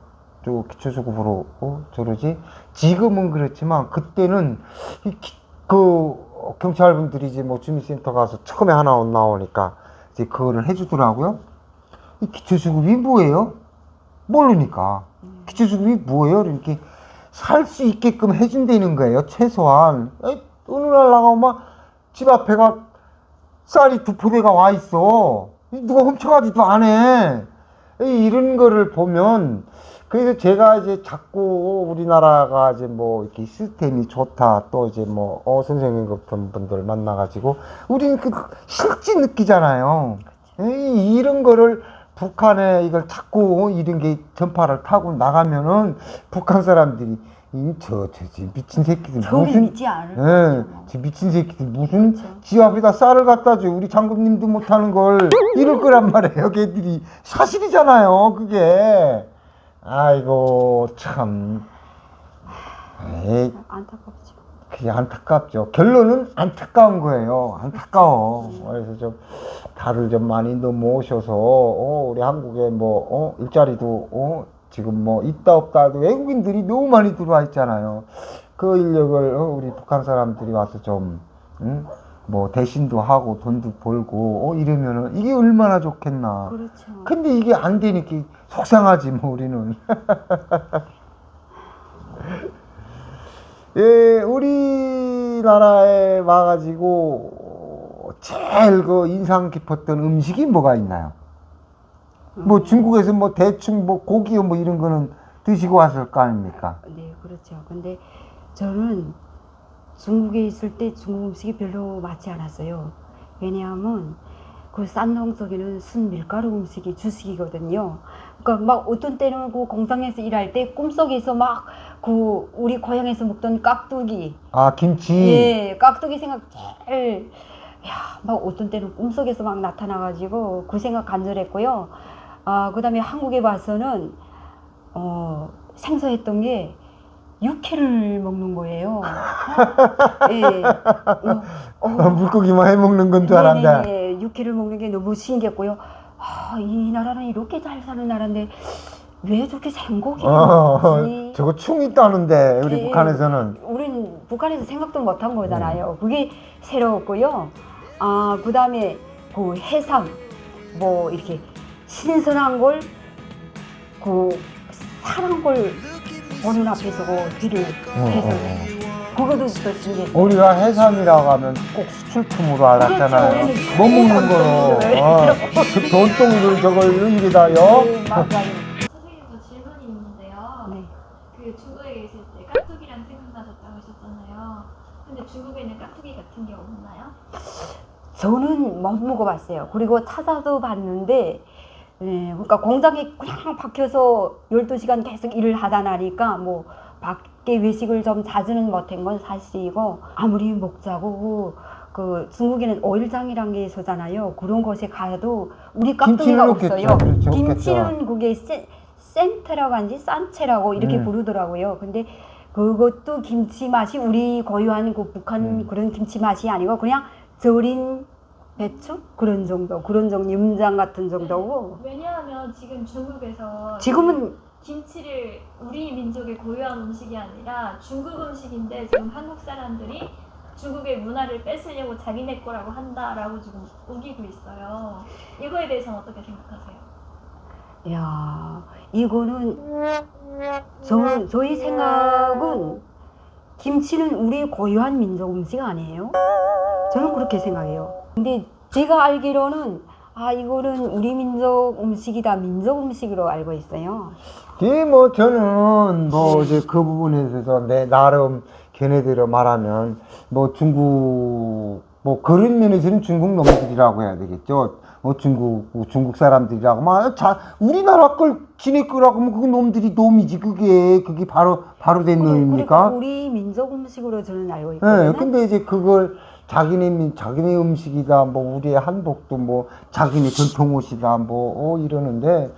저 기초수급으로 저러지? 지금은 그렇지만 그때는 그 경찰분들이 이제 주민센터 가서 처음에 하나 나오니까 이제 그거를 해주더라고요. 이 기초수급이 뭐예요? 모르니까 기초수급이 뭐예요? 이렇게 살 수 있게끔 해준다는 거예요. 최소한 어느 날 나가면 집 앞에가 쌀이 2포대가 와 있어. 누가 훔쳐가지도 안 해. 이런 거를 보면 그래서 제가 이제 자꾸 우리나라가 이제 이렇게 시스템이 좋다 또 이제 선생님 같은 분들 만나가지고 우리는 실제 느끼잖아요. 이런 거를 북한에 이걸 자꾸 이런 게 전파를 타고 나가면은 북한 사람들이 저 미친 새끼들 저기 믿지 않을 저 미친 새끼들 무슨 그렇죠. 지 앞에다 쌀을 갖다 줘 우리 장군님도 못하는 걸 이럴 거란 말이에요. 걔들이 사실이잖아요. 그게 아이고 참 안타깝죠. 그게 안타깝죠. 결론은 안타까운 거예요. 안타까워. 그래서 좀 달을 좀 많이 모셔서 우리 한국에 일자리도 지금 있다 없다 해도 외국인들이 너무 많이 들어와 있잖아요. 그 인력을 우리 북한 사람들이 와서 좀 대신도 하고 돈도 벌고 이러면은 이게 얼마나 좋겠나. 그렇죠. 근데 이게 안 되니까 속상하지 우리는. 예, 우리나라에 와가지고 제일 그 인상 깊었던 음식이 뭐가 있나요? 중국에서 대충 고기 이런 거는 드시고 왔을 거 아닙니까? 네, 그렇죠. 근데 저는 중국에 있을 때 중국 음식이 별로 맞지 않았어요. 왜냐하면 그 산동 속에는 순 밀가루 음식이 주식이거든요. 그러니까 어떤 때는 그 공장에서 일할 때 꿈속에서 우리 고향에서 먹던 깍두기. 김치. 예, 깍두기 생각 제일 어떤 때는 꿈속에서 나타나가지고 그 생각 간절했고요. 그다음에 한국에 와서는 생소했던 게 육회를 먹는 거예요. 예. 물고기만 해 먹는 건 줄 알았는데. 네네네. 육회를 먹는 게 너무 신기했고요. 이 나라는 이렇게 잘 사는 나라인데 왜 저렇게 생고기를 먹지? 저거 충 있다는데 우리 북한에서는. 우린 북한에서 생각도 못한 거잖아요. 그게 새로웠고요. 그다음에 그 해삼 이렇게 신선한 걸 사는 걸 보는 앞에서 회를 해서 그거도 또 신기했어요. 우리가 해삼이라고 하면 꼭 수출품으로 알았잖아요. 그렇죠. 못 먹는 거로. 돈덩이를. 그 돈덩이를 저걸 넘기다요. 네, 맞아요. 선생님 저 질문이 있는데요. 네. 그 중국에 계실 때 깍두기랑 생각나셨다고 하셨잖아요. 근데 중국에는 깍두기 같은 게 없나요? 저는 못 먹어봤어요. 그리고 찾아도 봤는데, 그러니까 공장에 그냥 박혀서 12시간 계속 일을 하다 나니까 뭐 밖에 외식을 좀 자주는 못한 건 사실이고, 아무리 먹자고 그 중국에는 오일장이란 게 있었잖아요. 그런 곳에 가도 우리 깍두기가 김치는 없어요. 없겠죠. 그렇죠, 김치는 없겠죠. 그게 센테라고 하는지 산채라고 이렇게 부르더라고요. 근데 그것도 김치 맛이 우리 고유한 그 북한 그런 김치 맛이 아니고 그냥 절인 배추 그런 정도, 염장 같은 정도고. 왜냐하면 지금 중국에서 지금은 김치를 우리 민족의 고유한 음식이 아니라 중국 음식인데 지금 한국 사람들이 중국의 문화를 뺏으려고 자기네 거라고 한다라고 지금 우기고 있어요. 이거에 대해서는 어떻게 생각하세요? 야, 이거는 저희 생각은 김치는 우리 고유한 민족 음식 아니에요? 저는 그렇게 생각해요. 근데 제가 알기로는 이거는 우리 민족 음식이다, 민족 음식으로 알고 있어요. 예, 뭐 저는 뭐 이제 그 부분에 대해서 내 나름 걔네들을 말하면 뭐 중국 뭐 그런 면에서는 중국 놈들이라고 해야 되겠죠. 뭐 중국 사람들이라고 막 우리나라 걸 지네 거라고 하면 그 놈들이 놈이지. 그게 바로 된 놈입니까? 그러니까 우리 민족 음식으로 저는 알고 있거든요. 네, 근데 이제 그걸 자기네 음식이다, 뭐, 우리의 한복도 뭐, 자기네 전통 옷이다, 뭐, 이러는데,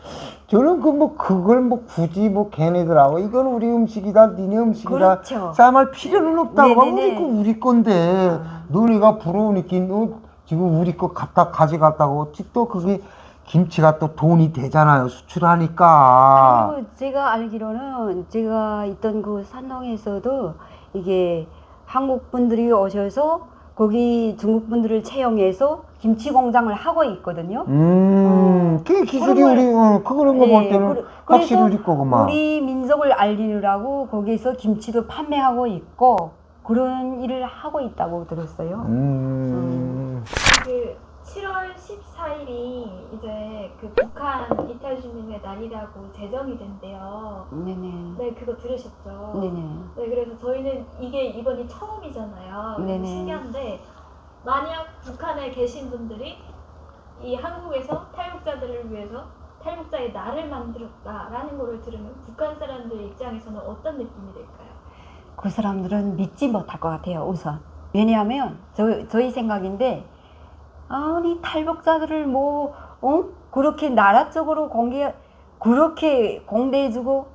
저는 그걸 굳이 걔네들하고, 이건 우리 음식이다, 니네 음식이다, 그렇죠. 싸움할 필요는 없다고. 네네네. 우리 건데, 너네가 부러우니까, 너 지금 우리 거 가져갔다고, 또 그게, 김치가 또 돈이 되잖아요, 수출하니까. 그리고 제가 알기로는 제가 있던 그 산동에서도 이게 한국 분들이 오셔서 거기 중국 분들을 채용해서 김치 공장을 하고 있거든요. 그 기술이 그런 그런 거 볼 예, 때는 확실히 우리 그래서 거구만. 우리 민족을 알리느라고 거기서 김치도 판매하고 있고 그런 일을 하고 있다고 들었어요. 그 7월 14일이 이제 그 북한 이탈 주민의 날이라고 제정이 된대요. 네네. 네, 그거 들으셨죠? 네네. 네, 그래서 저희는 이게 이번이 처음이잖아요. 그래서 네네. 신기한데 만약 북한에 계신 분들이 이 한국에서 탈북자들을 위해서 탈북자의 날을 만들었다라는 거를 들으면 북한 사람들 입장에서는 어떤 느낌이 될까요? 그 사람들은 믿지 못할 것 같아요, 우선. 왜냐하면 저희 생각인데 아니 탈북자들을 그렇게 나라적으로 그렇게 공개해주고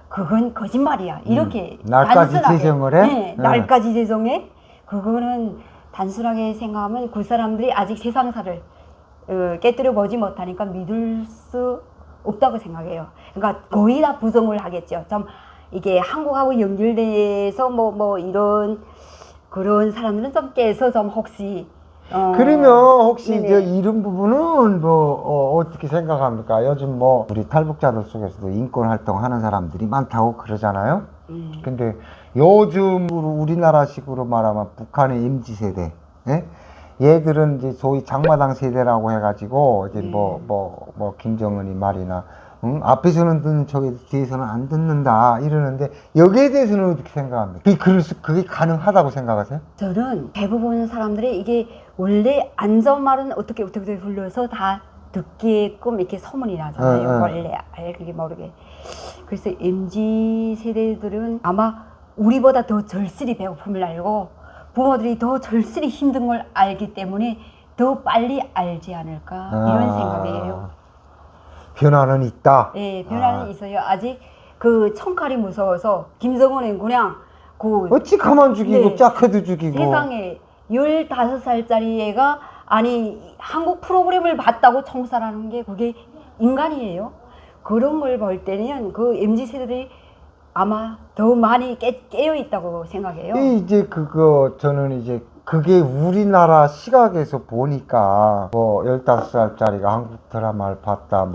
그건 거짓말이야. 이렇게 날까지 단순하게. 제정을 해? 네, 날까지 제정해? 그거는 단순하게 생각하면 그 사람들이 아직 세상사를 깨뜨려 보지 못하니까 믿을 수 없다고 생각해요. 그러니까 거의 다 부정을 하겠죠. 좀 이게 한국하고 연결돼서 이런 그런 사람들은 좀 깨서 좀 혹시 그러면 혹시 네네. 이제 이런 부분은 어떻게 생각합니까? 요즘 우리 탈북자들 속에서도 인권 활동하는 사람들이 많다고 그러잖아요. 근데 요즘으로 우리나라식으로 말하면 북한의 MZ세대, 예? 얘들은 이제 소위 장마당 세대라고 해가지고 이제 김정은이 말이나 앞에서는 듣는 척에 뒤에서는 안 듣는다 이러는데 여기에 대해서는 어떻게 생각합니까? 그게 가능하다고 생각하세요? 저는 대부분 사람들이 이게 원래 안전말은 어떻게 불려서 다 듣게끔 이렇게 소문이 나잖아요. 원래 알게 모르게. 그래서 MZ 세대들은 아마 우리보다 더 절실히 배고픔을 알고 부모들이 더 절실히 힘든 걸 알기 때문에 더 빨리 알지 않을까 이런 생각이에요. 변화는 있다. 예, 변화는 있어요. 아직 그 청칼이 무서워서 김정은은 그냥 어찌 가만 죽이고 네. 짝해도 죽이고. 세상에 15살짜리 애가 한국 프로그램을 봤다고 청살하는 게 그게 인간이에요. 그런 걸 볼 때는 그 MZ 세대들이 아마 더 많이 깨어 있다고 생각해요. 이제 저는 이제 그게 우리나라 시각에서 보니까 15살짜리가 한국 드라마를 봤다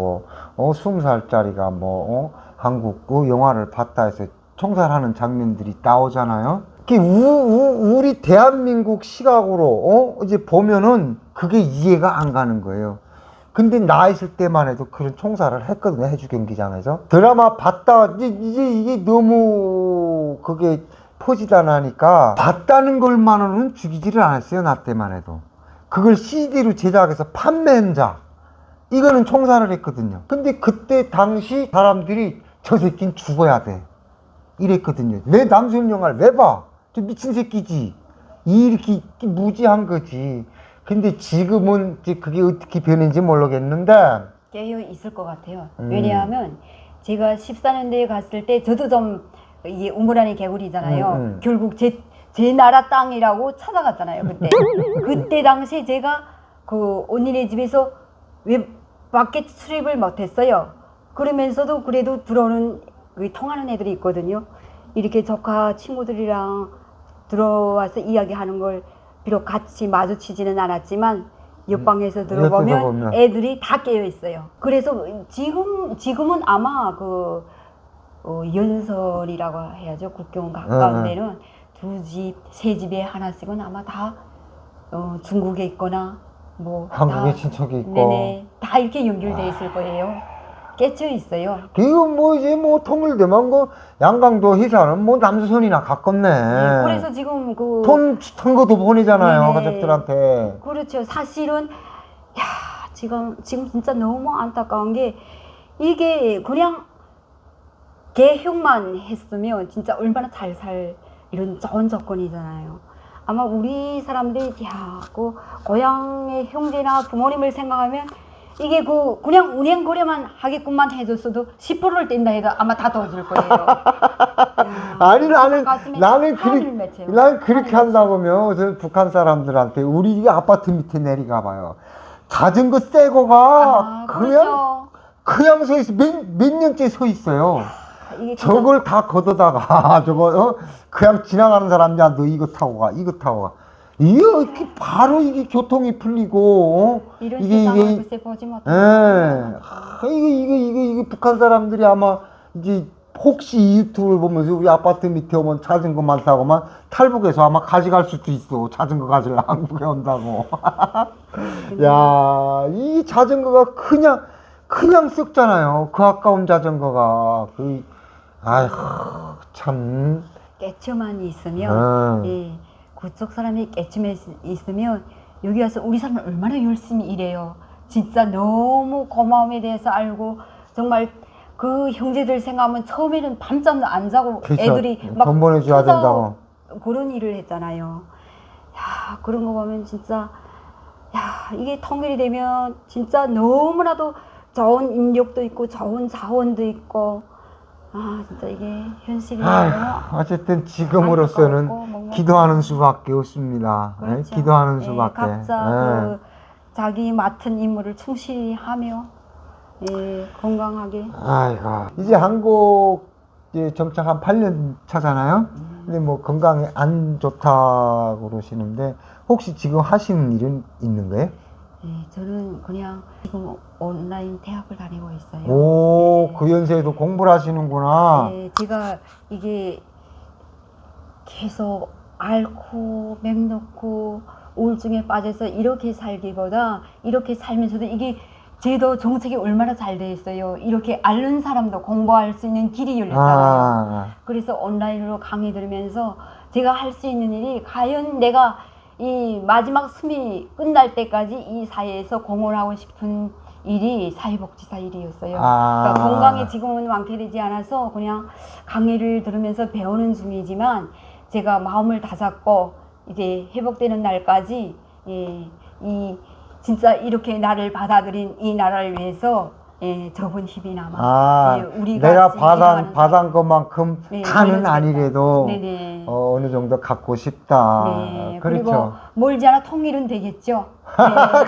20살짜리가 한국 영화를 봤다 해서 총살하는 장면들이 나오잖아요. 우리 대한민국 시각으로 이제 보면은 그게 이해가 안 가는 거예요. 근데 나 있을 때만 해도 그런 총살을 했거든요. 해주 경기장에서 드라마 봤다 이제 이게 너무 그게 포지다 나니까 봤다는 것만으로는 죽이지를 않았어요. 나 때만 해도 그걸 CD로 제작해서 판매한 자 이거는 총살을 했거든요. 근데 그때 당시 사람들이 저 새끼는 죽어야 돼 이랬거든요. 왜 남성 영화를 왜 봐? 저 미친 새끼지. 이렇게 무지한 거지. 근데 지금은 이제 그게 어떻게 변했는지 모르겠는데 깨어 있을 것 같아요. 왜냐하면 제가 14년대에 갔을 때 저도 좀 이게 우물안이 개구리잖아요. 결국 제 나라 땅이라고 찾아갔잖아요. 그때 당시에 제가 그 언니네 집에서 왜 밖에 출입을 못했어요. 그러면서도 그래도 들어오는 통하는 애들이 있거든요. 이렇게 조카 친구들이랑 들어와서 이야기하는 걸 비록 같이 마주치지는 않았지만 옆방에서 들어보면 애들이 다 깨어 있어요. 그래서 지금은 아마 그 연설이라고 해야죠. 국경 가까운 데는 두 집, 세 집에 하나씩은 아마 다 중국에 있거나 뭐 한국에 친척이 있고 네네 다 이렇게 연결돼 있을 거예요. 깨쳐 있어요. 이건 뭐 이제 뭐 통일되면 그 양강도 회사는 뭐 남조선이나 가깝네. 그래서 지금 그 돈 것도 보내잖아요. 네네. 가족들한테. 그렇죠. 사실은 야 지금 진짜 너무 안타까운 게 이게 그냥 개혁만 했으면 진짜 얼마나 잘 살 이런 좋은 조건이잖아요. 아마 우리 사람들이 그 고향의 형제나 부모님을 생각하면 이게 그냥 운행거래만 하게끔만 해줬어도 10%를 뗀다 해도 아마 다 도와줄 거예요. 아니 나는 나는 그렇게 한다고면 저 북한 사람들한테 우리 아파트 밑에 내려가 봐요. 자전거 새거가 그냥 서 있어. 몇 년째 서 있어요. 이게 저걸 다 걷어다가 저거 그냥 지나가는 사람이야 너 이거 타고 가 이거 타고 가 이게 바로 이게 교통이 풀리고 이런 세상을 글쎄 보지 못해. 이게 북한 사람들이 아마 이제 혹시 이 유튜브를 보면서 우리 아파트 밑에 오면 자전거만 타고만 탈북해서 아마 가져갈 수도 있어. 자전거 가지러 한국에 온다고. 야, 이 자전거가 그냥 썩잖아요. 그 아까운 자전거가 아이고 참 깨쳐만 있으면 그쪽 사람이 깨침에 있으면 여기 와서 우리 사람은 얼마나 열심히 일해요. 진짜 너무 고마움에 대해서 알고 정말 그 형제들 생각하면 처음에는 밤잠도 안 자고 그렇죠. 애들이 막 돈 보내줘야 된다고 그런 일을 했잖아요. 야 그런 거 보면 진짜 이게 통일이 되면 진짜 너무나도 좋은 인력도 있고 좋은 자원도 있고 진짜 이게 현실이에요. 어쨌든 지금으로서는 기도하는 수밖에 없습니다. 그렇죠. 기도하는 수밖에. 각자 자기 맡은 임무를 충실히 하며 건강하게. 아이고 이제 한국 이제 정착 한 8년 차잖아요. 근데 뭐 건강에 안 좋다고 그러시는데 혹시 지금 하시는 일은 있는 거예요? 저는 그냥 지금 온라인 대학을 다니고 있어요. 오, 그 연세에도 공부를 하시는구나. 제가 이게 계속 앓고 맹놓고 우울증에 빠져서 이렇게 살기보다 이렇게 살면서도 이게 제도 정책이 얼마나 잘 돼 있어요. 이렇게 앓는 사람도 공부할 수 있는 길이 열렸잖아요. 그래서 온라인으로 강의 들으면서 제가 할 수 있는 일이 과연 내가 이 마지막 숨이 끝날 때까지 이 사회에서 공헌하고 싶은 일이 사회복지사 일이었어요. 그러니까 건강이 지금은 완쾌되지 않아서 그냥 강의를 들으면서 배우는 중이지만 제가 마음을 다잡고 이제 회복되는 날까지 진짜 이렇게 나를 받아들인 이 나라를 위해서 적은 힘이 남아. 내가 받은 것만큼 다는 아니래도 네네. 어느 정도 갖고 싶다. 네. 그렇죠. 그리고 멀지 않아 통일은 되겠죠.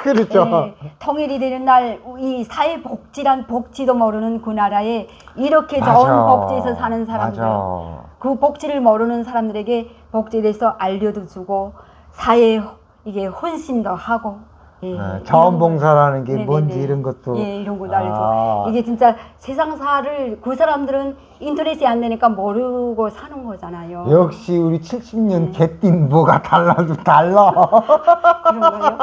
그렇죠. 통일이 되는 날 이 사회복지란 복지도 모르는 그 나라에 이렇게 맞아. 좋은 복지에서 사는 사람들, 맞아. 그 복지를 모르는 사람들에게 복지에 대해서 알려도 주고 사회에 이게 헌신도 하고 예, 자원봉사라는 게 네네네. 뭔지 이런 것도. 예, 이런 것도 알려줘. 이게 진짜 세상사를 그 사람들은 인터넷이 안 되니까 모르고 사는 거잖아요. 역시 우리 70년 네. 개띵 뭐가 달라도 달라. 그런가요?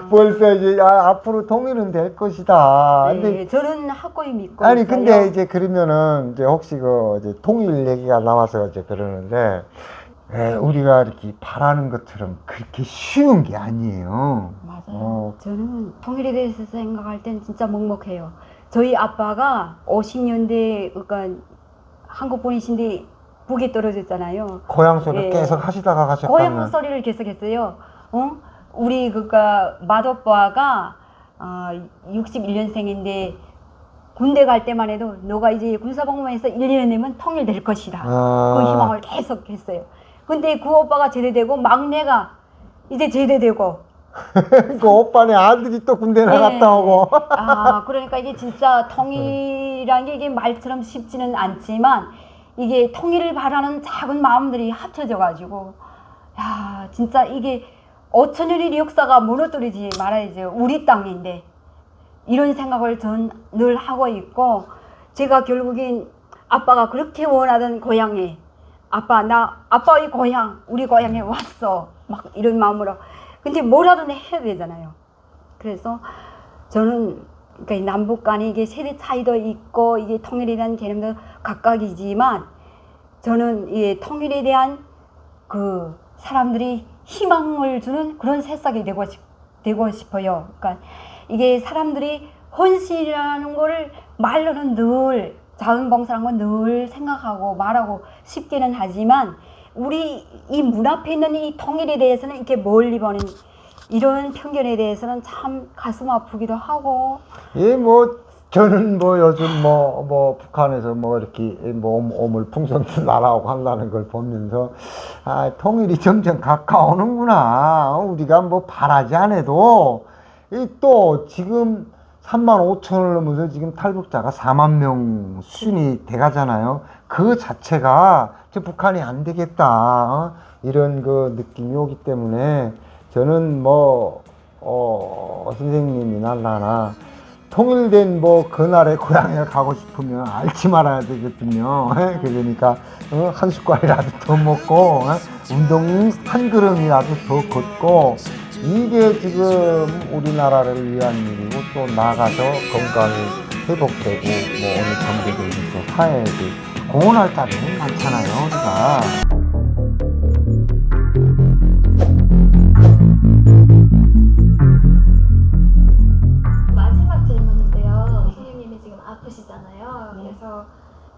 벌써 이제 앞으로 통일은 될 것이다. 네, 근데 저는 확고히 믿고 아니 있어요. 근데 이제 그러면은 이제 혹시 그 이제 통일 얘기가 나와서 이제 그러는데 우리가 이렇게 바라는 것처럼 그렇게 쉬운 게 아니에요. 맞아요. 저는 통일에 대해서 생각할 땐 진짜 먹먹해요. 저희 아빠가 50년대 그러니까 한국 분이신데 북에 떨어졌잖아요. 고향 소리 예. 계속 하시다가 고향 가셨다면. 소리를 계속했어요. 우리 그니까 맏오빠가 61년생인데 군대 갈 때만 해도 너가 이제 군사복무에서 1, 2년 내면 통일될 것이다. 그 희망을 계속 했어요. 근데 그 오빠가 제대되고 막내가 이제 제대되고 그 오빠네 아들이 또 군대 나갔다 오고. 그러니까 이게 진짜 통일이란 게 이게 말처럼 쉽지는 않지만 이게 통일을 바라는 작은 마음들이 합쳐져 가지고 야 진짜 이게 5천년의 역사가 무너뜨리지 말아야죠. 우리 땅인데 이런 생각을 전 늘 하고 있고 제가 결국엔 아빠가 그렇게 원하던 고향에 아빠의 고향 우리 고향에 왔어 막 이런 마음으로 근데 뭐라도 해야 되잖아요. 그래서 저는 그러니까 남북 간에 이게 세대 차이도 있고 이게 통일에 대한 개념도 각각이지만 저는 이 통일에 대한 그 사람들이 희망을 주는 그런 새싹이 되고 싶어요. 그러니까 이게 사람들이 헌신이라는 거를 말로는 늘 자원봉사라는 건 늘 생각하고 말하고 쉽게는 하지만 우리 이 문 앞에 있는 이 통일에 대해서는 이렇게 멀리 보는 이런 편견에 대해서는 참 가슴 아프기도 하고. 예, 뭐 저는 뭐 요즘 뭐 북한에서 뭐 이렇게 뭐 오물풍선도 날아오고 한다는 걸 보면서 통일이 점점 가까우는구나. 우리가 뭐 바라지 않아도 이 또 지금 3만 5천을 넘어서 지금 탈북자가 4만 명 수준이 돼가잖아요. 그 자체가 저 북한이 안 되겠다 이런 그 느낌이 오기 때문에 저는 뭐 선생님이나 나나 통일된 뭐 그날의 고향에 가고 싶으면 앓지 말아야 되거든요. 그러니까 한 숟갈이라도 더 먹고 운동 한 걸음이라도 더 걷고 이게 지금 우리나라를 위한 일이고 또 나가서 건강이 회복되고 뭐 어느 정도도 이제 사회에 공헌할 자리는 많잖아요, 우리가. 마지막 질문인데요. 선생님이 지금 아프시잖아요. 그래서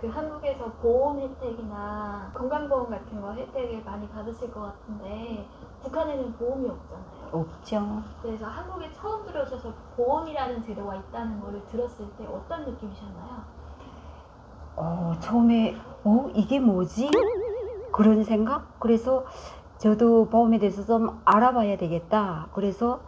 그 한국에서 보험 혜택이나 건강보험 같은 거 혜택을 많이 받으실 것 같은데 북한에는 보험이 없잖아요. 없죠. 그래서 한국에 처음 들어오셔서 보험이라는 제도가 있다는 거를 들었을 때 어떤 느낌이셨나요? 처음에 이게 뭐지? 그런 생각? 그래서 저도 보험에 대해서 좀 알아봐야 되겠다. 그래서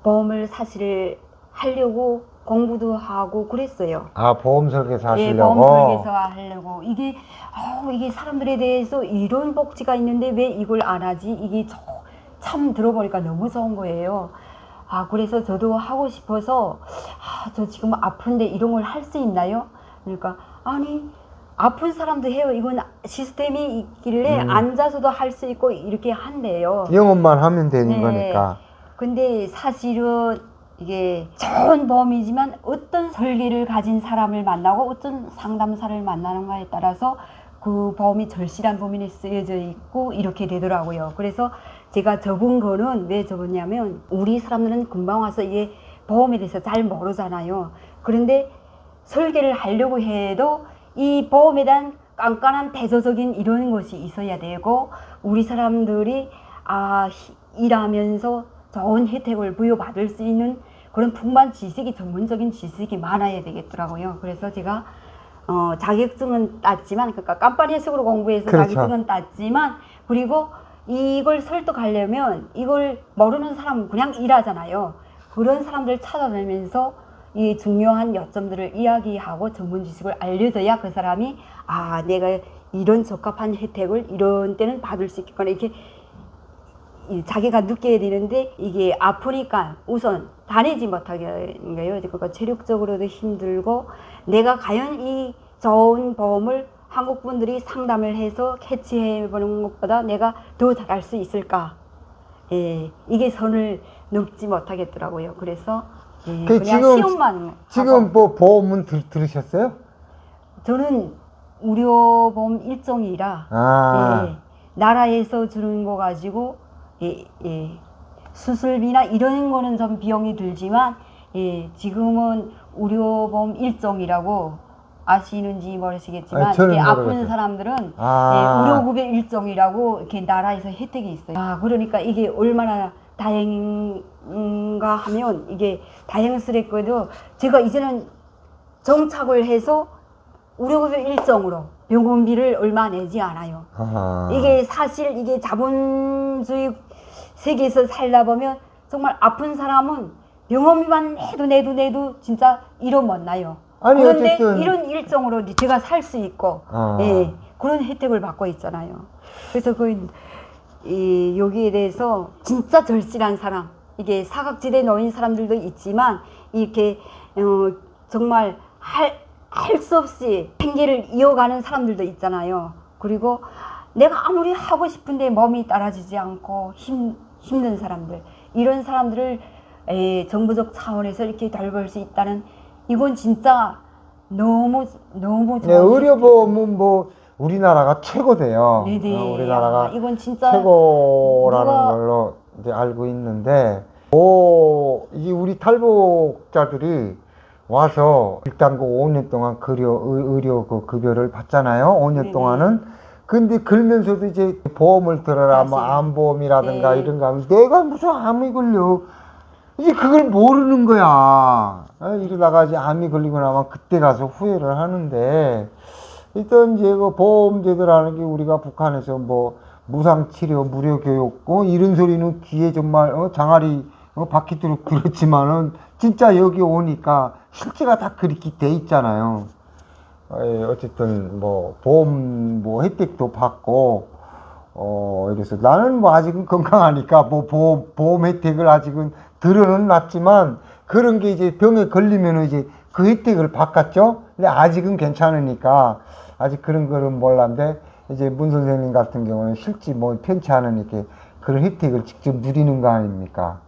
보험을 사실 하려고 공부도 하고 그랬어요. 보험 설계사 예, 하시려고? 보험 설계사 하려고. 이게 사람들에 대해서 이런 복지가 있는데 왜 이걸 안 하지? 이게 참 들어보니까 너무 좋은 거예요. 그래서 저도 하고 싶어서 저 지금 아픈데 이런 걸 할 수 있나요? 그러니까 아니 아픈 사람도 해요. 이건 시스템이 있길래 앉아서도 할 수 있고 이렇게 한대요. 영업만 하면 되는 네. 거니까. 근데 사실은 이게 좋은 보험이지만 어떤 설계를 가진 사람을 만나고 어떤 상담사를 만나는가에 따라서 그 보험이 절실한 범위에 쓰여져 있고 이렇게 되더라고요. 그래서 제가 접은 거는 왜 접었냐면 우리 사람들은 금방 와서 이게 보험에 대해서 잘 모르잖아요. 그런데 설계를 하려고 해도 이 보험에 대한 깐깐한 대조적인 이런 것이 있어야 되고 우리 사람들이 일하면서 좋은 혜택을 부여받을 수 있는 그런 풍부한 지식이 전문적인 지식이 많아야 되겠더라고요. 그래서 제가 자격증은 땄지만 그러니까 깜빡이식으로 공부해서 그렇죠. 자격증은 땄지만 그리고 이걸 설득하려면 이걸 모르는 사람은 그냥 일하잖아요. 그런 사람들을 찾아내면서 이 중요한 요점들을 이야기하고 전문 지식을 알려줘야 그 사람이 내가 이런 적합한 혜택을 이런 때는 받을 수 있겠구나 이렇게 자기가 느껴야 되는데 이게 아프니까 우선 다니지 못하게 하는 거예요. 그러니까 체력적으로도 힘들고 내가 과연 이 좋은 보험을 한국 분들이 상담을 해서 캐치해 보는 것보다 내가 더 잘할 수 있을까? 예, 이게 선을 넘지 못하겠더라고요. 그래서 예, 그 그냥 시험만 지금 하고. 뭐 보험은 들으셨어요? 저는 의료보험 일종이라 아. 예, 나라에서 주는 거 가지고 수술비나 이런 거는 좀 비용이 들지만 지금은 의료보험 일종이라고 아시는지 모르시겠지만 저는 이렇게 아픈 모르겠어요. 사람들은 아. 의료급여 일종이라고 이렇게 나라에서 혜택이 있어요. 그러니까 이게 얼마나 다행인가 하면 이게 다행스럽고도 제가 이제는 정착을 해서 의료급여 일정으로 병원비를 얼마 내지 않아요. 아하. 이게 사실 이게 자본주의 세계에서 살다 보면 정말 아픈 사람은 병원비만 내도 진짜 이로 못 나요. 아니, 그런데 어쨌든 이런 일정으로 제가 살 수 있고 예, 그런 혜택을 받고 있잖아요. 그래서 여기에 대해서 진짜 절실한 사람, 이게 사각지대에 놓인 사람들도 있지만 이렇게 정말 할 수 없이 생계를 이어가는 사람들도 있잖아요. 그리고 내가 아무리 하고 싶은데 몸이 따라주지 않고 힘든 사람들, 이런 사람들을 정부적 차원에서 이렇게 돌볼 수 있다는, 이건 진짜 너무 좋은 네, 의료보험은 뭐 우리나라가 최고돼요. 네네. 우리나라가 이건 진짜 최고라는 누가- 걸로 이제 알고 있는데, 이게 우리 탈북자들이 와서 일단 그 5년 동안 의료 그 급여를 받잖아요. 5년 네네. 동안은. 근데 그러면서도 이제 보험을 들어라, 뭐 맞아요. 암보험이라든가 네. 이런 거 하면 내가 무슨 암이 걸려. 이제 그걸 모르는 거야. 이러다가 이제 암이 걸리고 나면 그때 가서 후회를 하는데, 일단 이제 그 보험제도라는 게 우리가 북한에서 뭐 무상치료, 무료교육, 이런 소리는 귀에 정말 장아리 박히도록 들었지만은 진짜 여기 오니까 실제가 다 그렇게 돼 있잖아요. 어쨌든 뭐 보험 뭐 혜택도 받고 이래서 나는 뭐 아직은 건강하니까 뭐 보험 혜택을 아직은 들어는 놨지만 그런 게 이제 병에 걸리면은 이제 그 혜택을 받겠죠. 근데 아직은 괜찮으니까 아직 그런 거는 몰랐는데 이제 문 선생님 같은 경우는 실제 뭐 편치 않으니까 그런 혜택을 직접 누리는 거 아닙니까?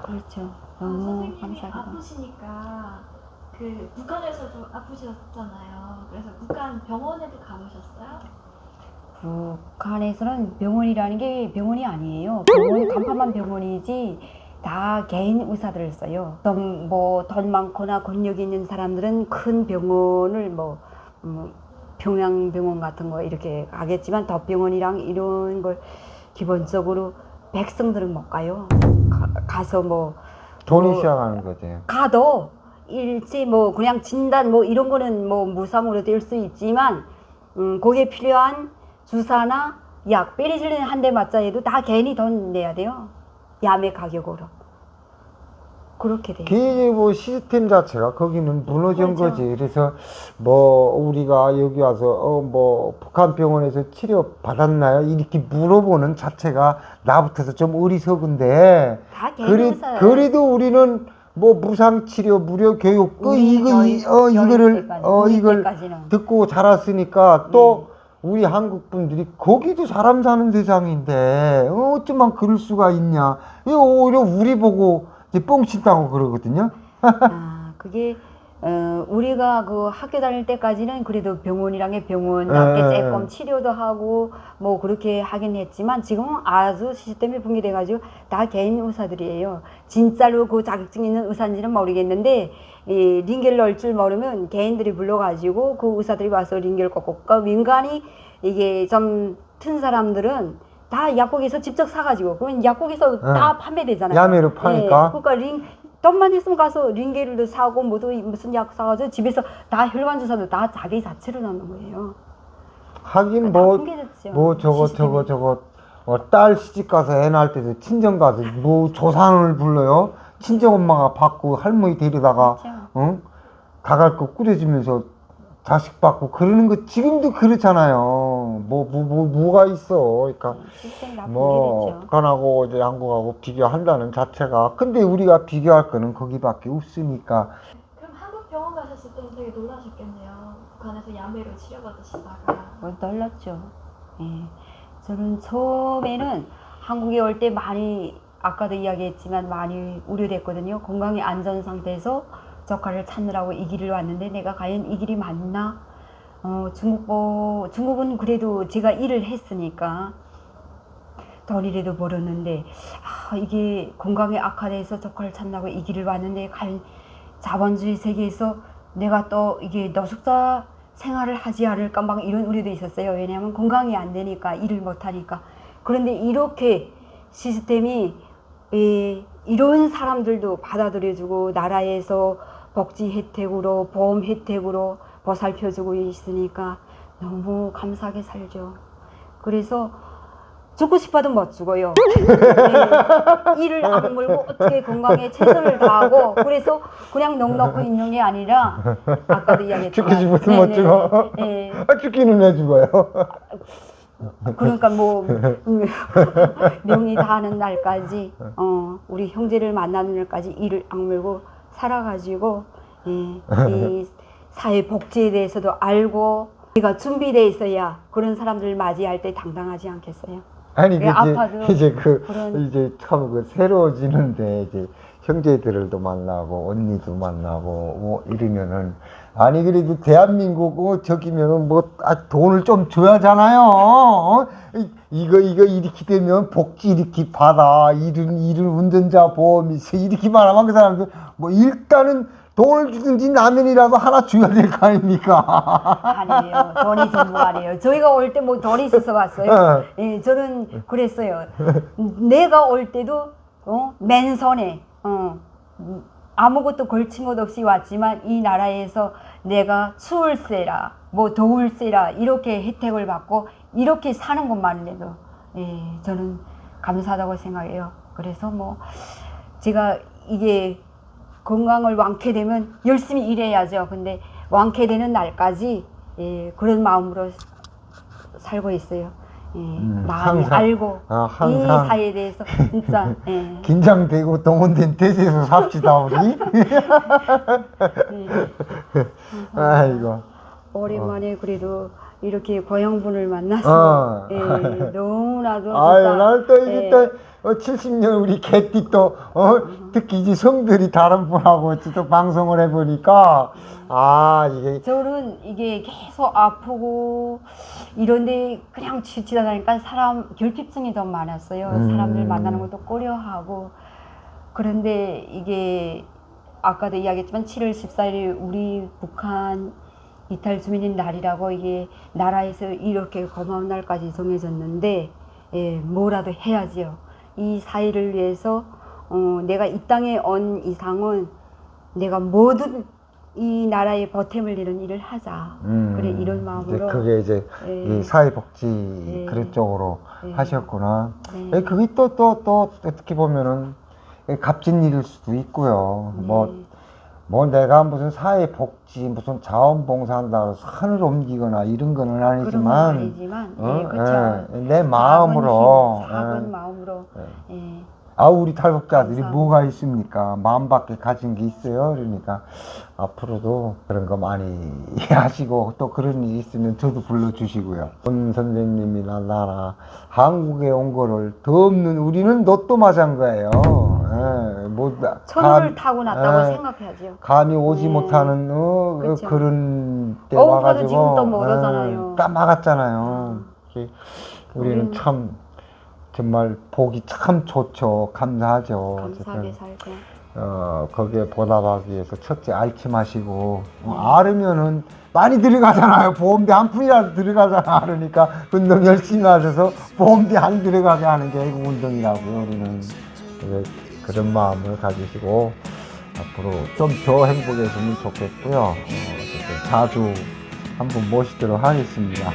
그렇죠. 너무 선생님이 감사합니다. 아프시니까 그 북한에서도 아프셨잖아요. 그래서 북한 병원에도 가보셨어요? 북한에서는 병원이라는 게 병원이 아니에요. 병원 간판만 병원이지 다 개인 의사들을 써요. 좀 뭐 돈 많거나 권력이 있는 사람들은 큰 병원을 평양병원 같은 거 이렇게 가겠지만 덕병원이랑 이런 걸 기본적으로 백성들은 못 가요. 가서 돈이 시작하는 거지. 가도 일제 뭐 그냥 진단 뭐 이런 거는 뭐 무상으로 될 수 있지만 거기에 필요한 주사나 약, 페니실린 한 대 맞자 해도 다 괜히 돈 내야 돼요. 야매 가격으로. 그렇게 돼요. 그 뭐 시스템 자체가 거기는 무너진 그렇죠. 거지. 그래서 뭐 우리가 여기 와서 뭐 북한 병원에서 치료 받았나요? 이렇게 물어보는 자체가 나부터서 좀 어리석은데 다 개인 의사예요. 그래도 우리는 뭐 무상 치료, 무료 교육 이거를 이걸 때까지는. 듣고 자랐으니까 또 우리 한국 분들이 거기도 사람 사는 세상인데 어쩌면 그럴 수가 있냐. 이거 오히려 우리 보고 이제 뻥친다고 그러거든요. 그게 우리가 그 학교 다닐 때까지는 그래도 병원이랑 병원답게 조금 치료도 하고 뭐 그렇게 하긴 했지만 지금은 아주 시스템이 붕괴돼가지고 다 개인 의사들이에요. 진짜로 그 자격증 있는 의사인지는 모르겠는데 링겔 넣을 줄 모르면 개인들이 불러가지고 그 의사들이 와서 링겔 꽂고 민간이 이게 좀 튼 사람들은 다 약국에서 직접 사가지고 그러면 약국에서 다 판매되잖아요. 야매로 파니까. 그러니까 돈만 있으면 가서 링겔도 사고 무슨 약 사가지고 집에서 다 혈관 주사도 다 자기 자체로 넣는 거예요. 하긴 다 뭐 붕괴됐죠. 저거 딸 시집 가서 애 낳을 때도 친정 가서 뭐 조상을 불러요. 친정 엄마가 받고 할머니 데리다가 가갈 거 꾸려주면서 자식 받고 그러는 거 지금도 그렇잖아요. 뭐가 있어. 그러니까 실생 다 뭐 분리됐죠. 북한하고 이제 한국하고 비교한다는 자체가, 근데 우리가 비교할 거는 거기밖에 없으니까. 그럼 한국 병원 가셨을 때는 되게 놀라셨겠네요. 북한에서 야매로 치료받으시다가. 뭐 놀랐죠. 예. 저는 처음에는 한국에 올 때 많이, 아까도 이야기했지만 많이 우려됐거든요. 건강이 안전 상태에서 조카를 찾느라고 이 길을 왔는데 내가 과연 이 길이 맞나? 중국은 그래도 제가 일을 했으니까 돈이라도 벌었는데, 이게 건강이 악화돼서 조카를 찾느라고 이 길을 왔는데 과연 자본주의 세계에서 내가 또 이게 노숙자 생활을 하지 않을까 막 이런 우려도 있었어요. 왜냐하면 건강이 안 되니까, 일을 못 하니까. 그런데 이렇게 시스템이 이런 사람들도 받아들여주고 나라에서 복지 혜택으로, 보험 혜택으로 보살펴주고 있으니까 너무 감사하게 살죠. 그래서 죽고 싶어도 못 죽어요. 네, 이를 악물고 어떻게 건강에 최선을 다하고, 그래서 그냥 넉넉히 있는 게 아니라 아까도 이야기했지만 죽고 싶어도 못 죽어. 네. 죽기는 왜 죽어요? 그러니까 뭐 명이 다하는 날까지, 우리 형제를 만나는 날까지 이를 악물고 살아가지고, 이 사회 복지에 대해서도 알고 우리가 준비돼 있어야 그런 사람들 맞이할 때 당당하지 않겠어요? 아니 예, 아파도 이제 그런- 이제 참 새로워지는데, 이제 형제들도 만나고 언니도 만나고 뭐 이러면은, 아니 그래도 대한민국 저기면은 뭐 돈을 좀 줘야잖아요. 이거 이렇게 되면 복지 이렇게 받아, 이른 운전자 보험 있어, 이렇게만 하면 그 사람들 뭐 일단은 돈을 주든지 라면이라도 하나 줘야 될 거 아닙니까? 아니에요. 돈이 전부가 아니에요. 저희가 올 때 뭐 돈이 있어서 왔어요. 예, 저는 그랬어요. 내가 올 때도 맨손에 아무것도 걸친 것 없이 왔지만 이 나라에서 내가 추울세라 뭐 더울세라 이렇게 혜택을 받고 이렇게 사는 것만으로도 저는 감사하다고 생각해요. 그래서 뭐 제가 이게 건강을 완쾌되면 열심히 일해야죠. 근데 완쾌되는 날까지 그런 마음으로 살고 있어요. 많이 항상, 알고 이 항상 사회에 대해서 진짜 긴장되고 동원된 태세에서 삽시다 우리. 아이고. 오랜만에 그래도 이렇게 고향분을 만나서 너무나도 아유, 진짜 나는 또 이제 또 70년 우리 개띠 또 특히 이제 성들이 다른 분하고 또 방송을 해보니까 이게 저는 이게 계속 아프고 이런데 그냥 지나다니까 사람 결핍증이 좀 많았어요. 사람들 만나는 것도 꺼려하고. 그런데 이게 아까도 이야기했지만 7월 14일이 우리 북한 이탈 주민인 날이라고, 이게 나라에서 이렇게 고마운 날까지 정해졌는데 뭐라도 해야지요. 이 사회를 위해서 내가 이 땅에 온 이상은 내가 모든 이 나라의 보탬을 이룬 일을 하자. 그래, 이런 마음으로. 이제 그게 이제 이 사회복지 그런 쪽으로 하셨구나. 네. 그게 또 어떻게 보면은 값진 일일 수도 있고요. 뭐 내가 무슨 사회복지 무슨 자원봉사한다고 해서 산을 옮기거나 이런 거는 아니지만, 그런 건 아니지만, 그렇죠. 내 마음으로, 작은 마음으로. 우리 탈북자들이 감사합니다. 뭐가 있습니까? 마음밖에 가진 게 있어요. 그러니까 앞으로도 그런 거 많이 하시고, 또 그런 일이 있으면 저도 불러주시고요. 본 선생님이나 나나 한국에 온 거를 더 없는 우리는 로또 맞은 거예요. 천우를 타고 났다고 생각해야죠. 감이 오지 못하는 그쵸. 그런 때 그래도 와가지고 지금 또 멀었잖아요. 까먹었잖아요. 우리는 참 정말 복이 참 좋죠. 감사하죠. 감사하게 어쨌든 살고. 거기에 보답하기 위해서 첫째 앓지 마시고, 앓으면은 많이 들어가잖아요. 보험비 한 푼이라도 들어가잖아. 그러니까 운동 열심히 하셔서 보험비 안 들어가게 하는 게 운동이라고요. 우리는 그런 마음을 가지시고 앞으로 좀 더 행복했으면 좋겠고요. 어쨌든 자주 한번 모시도록 하겠습니다.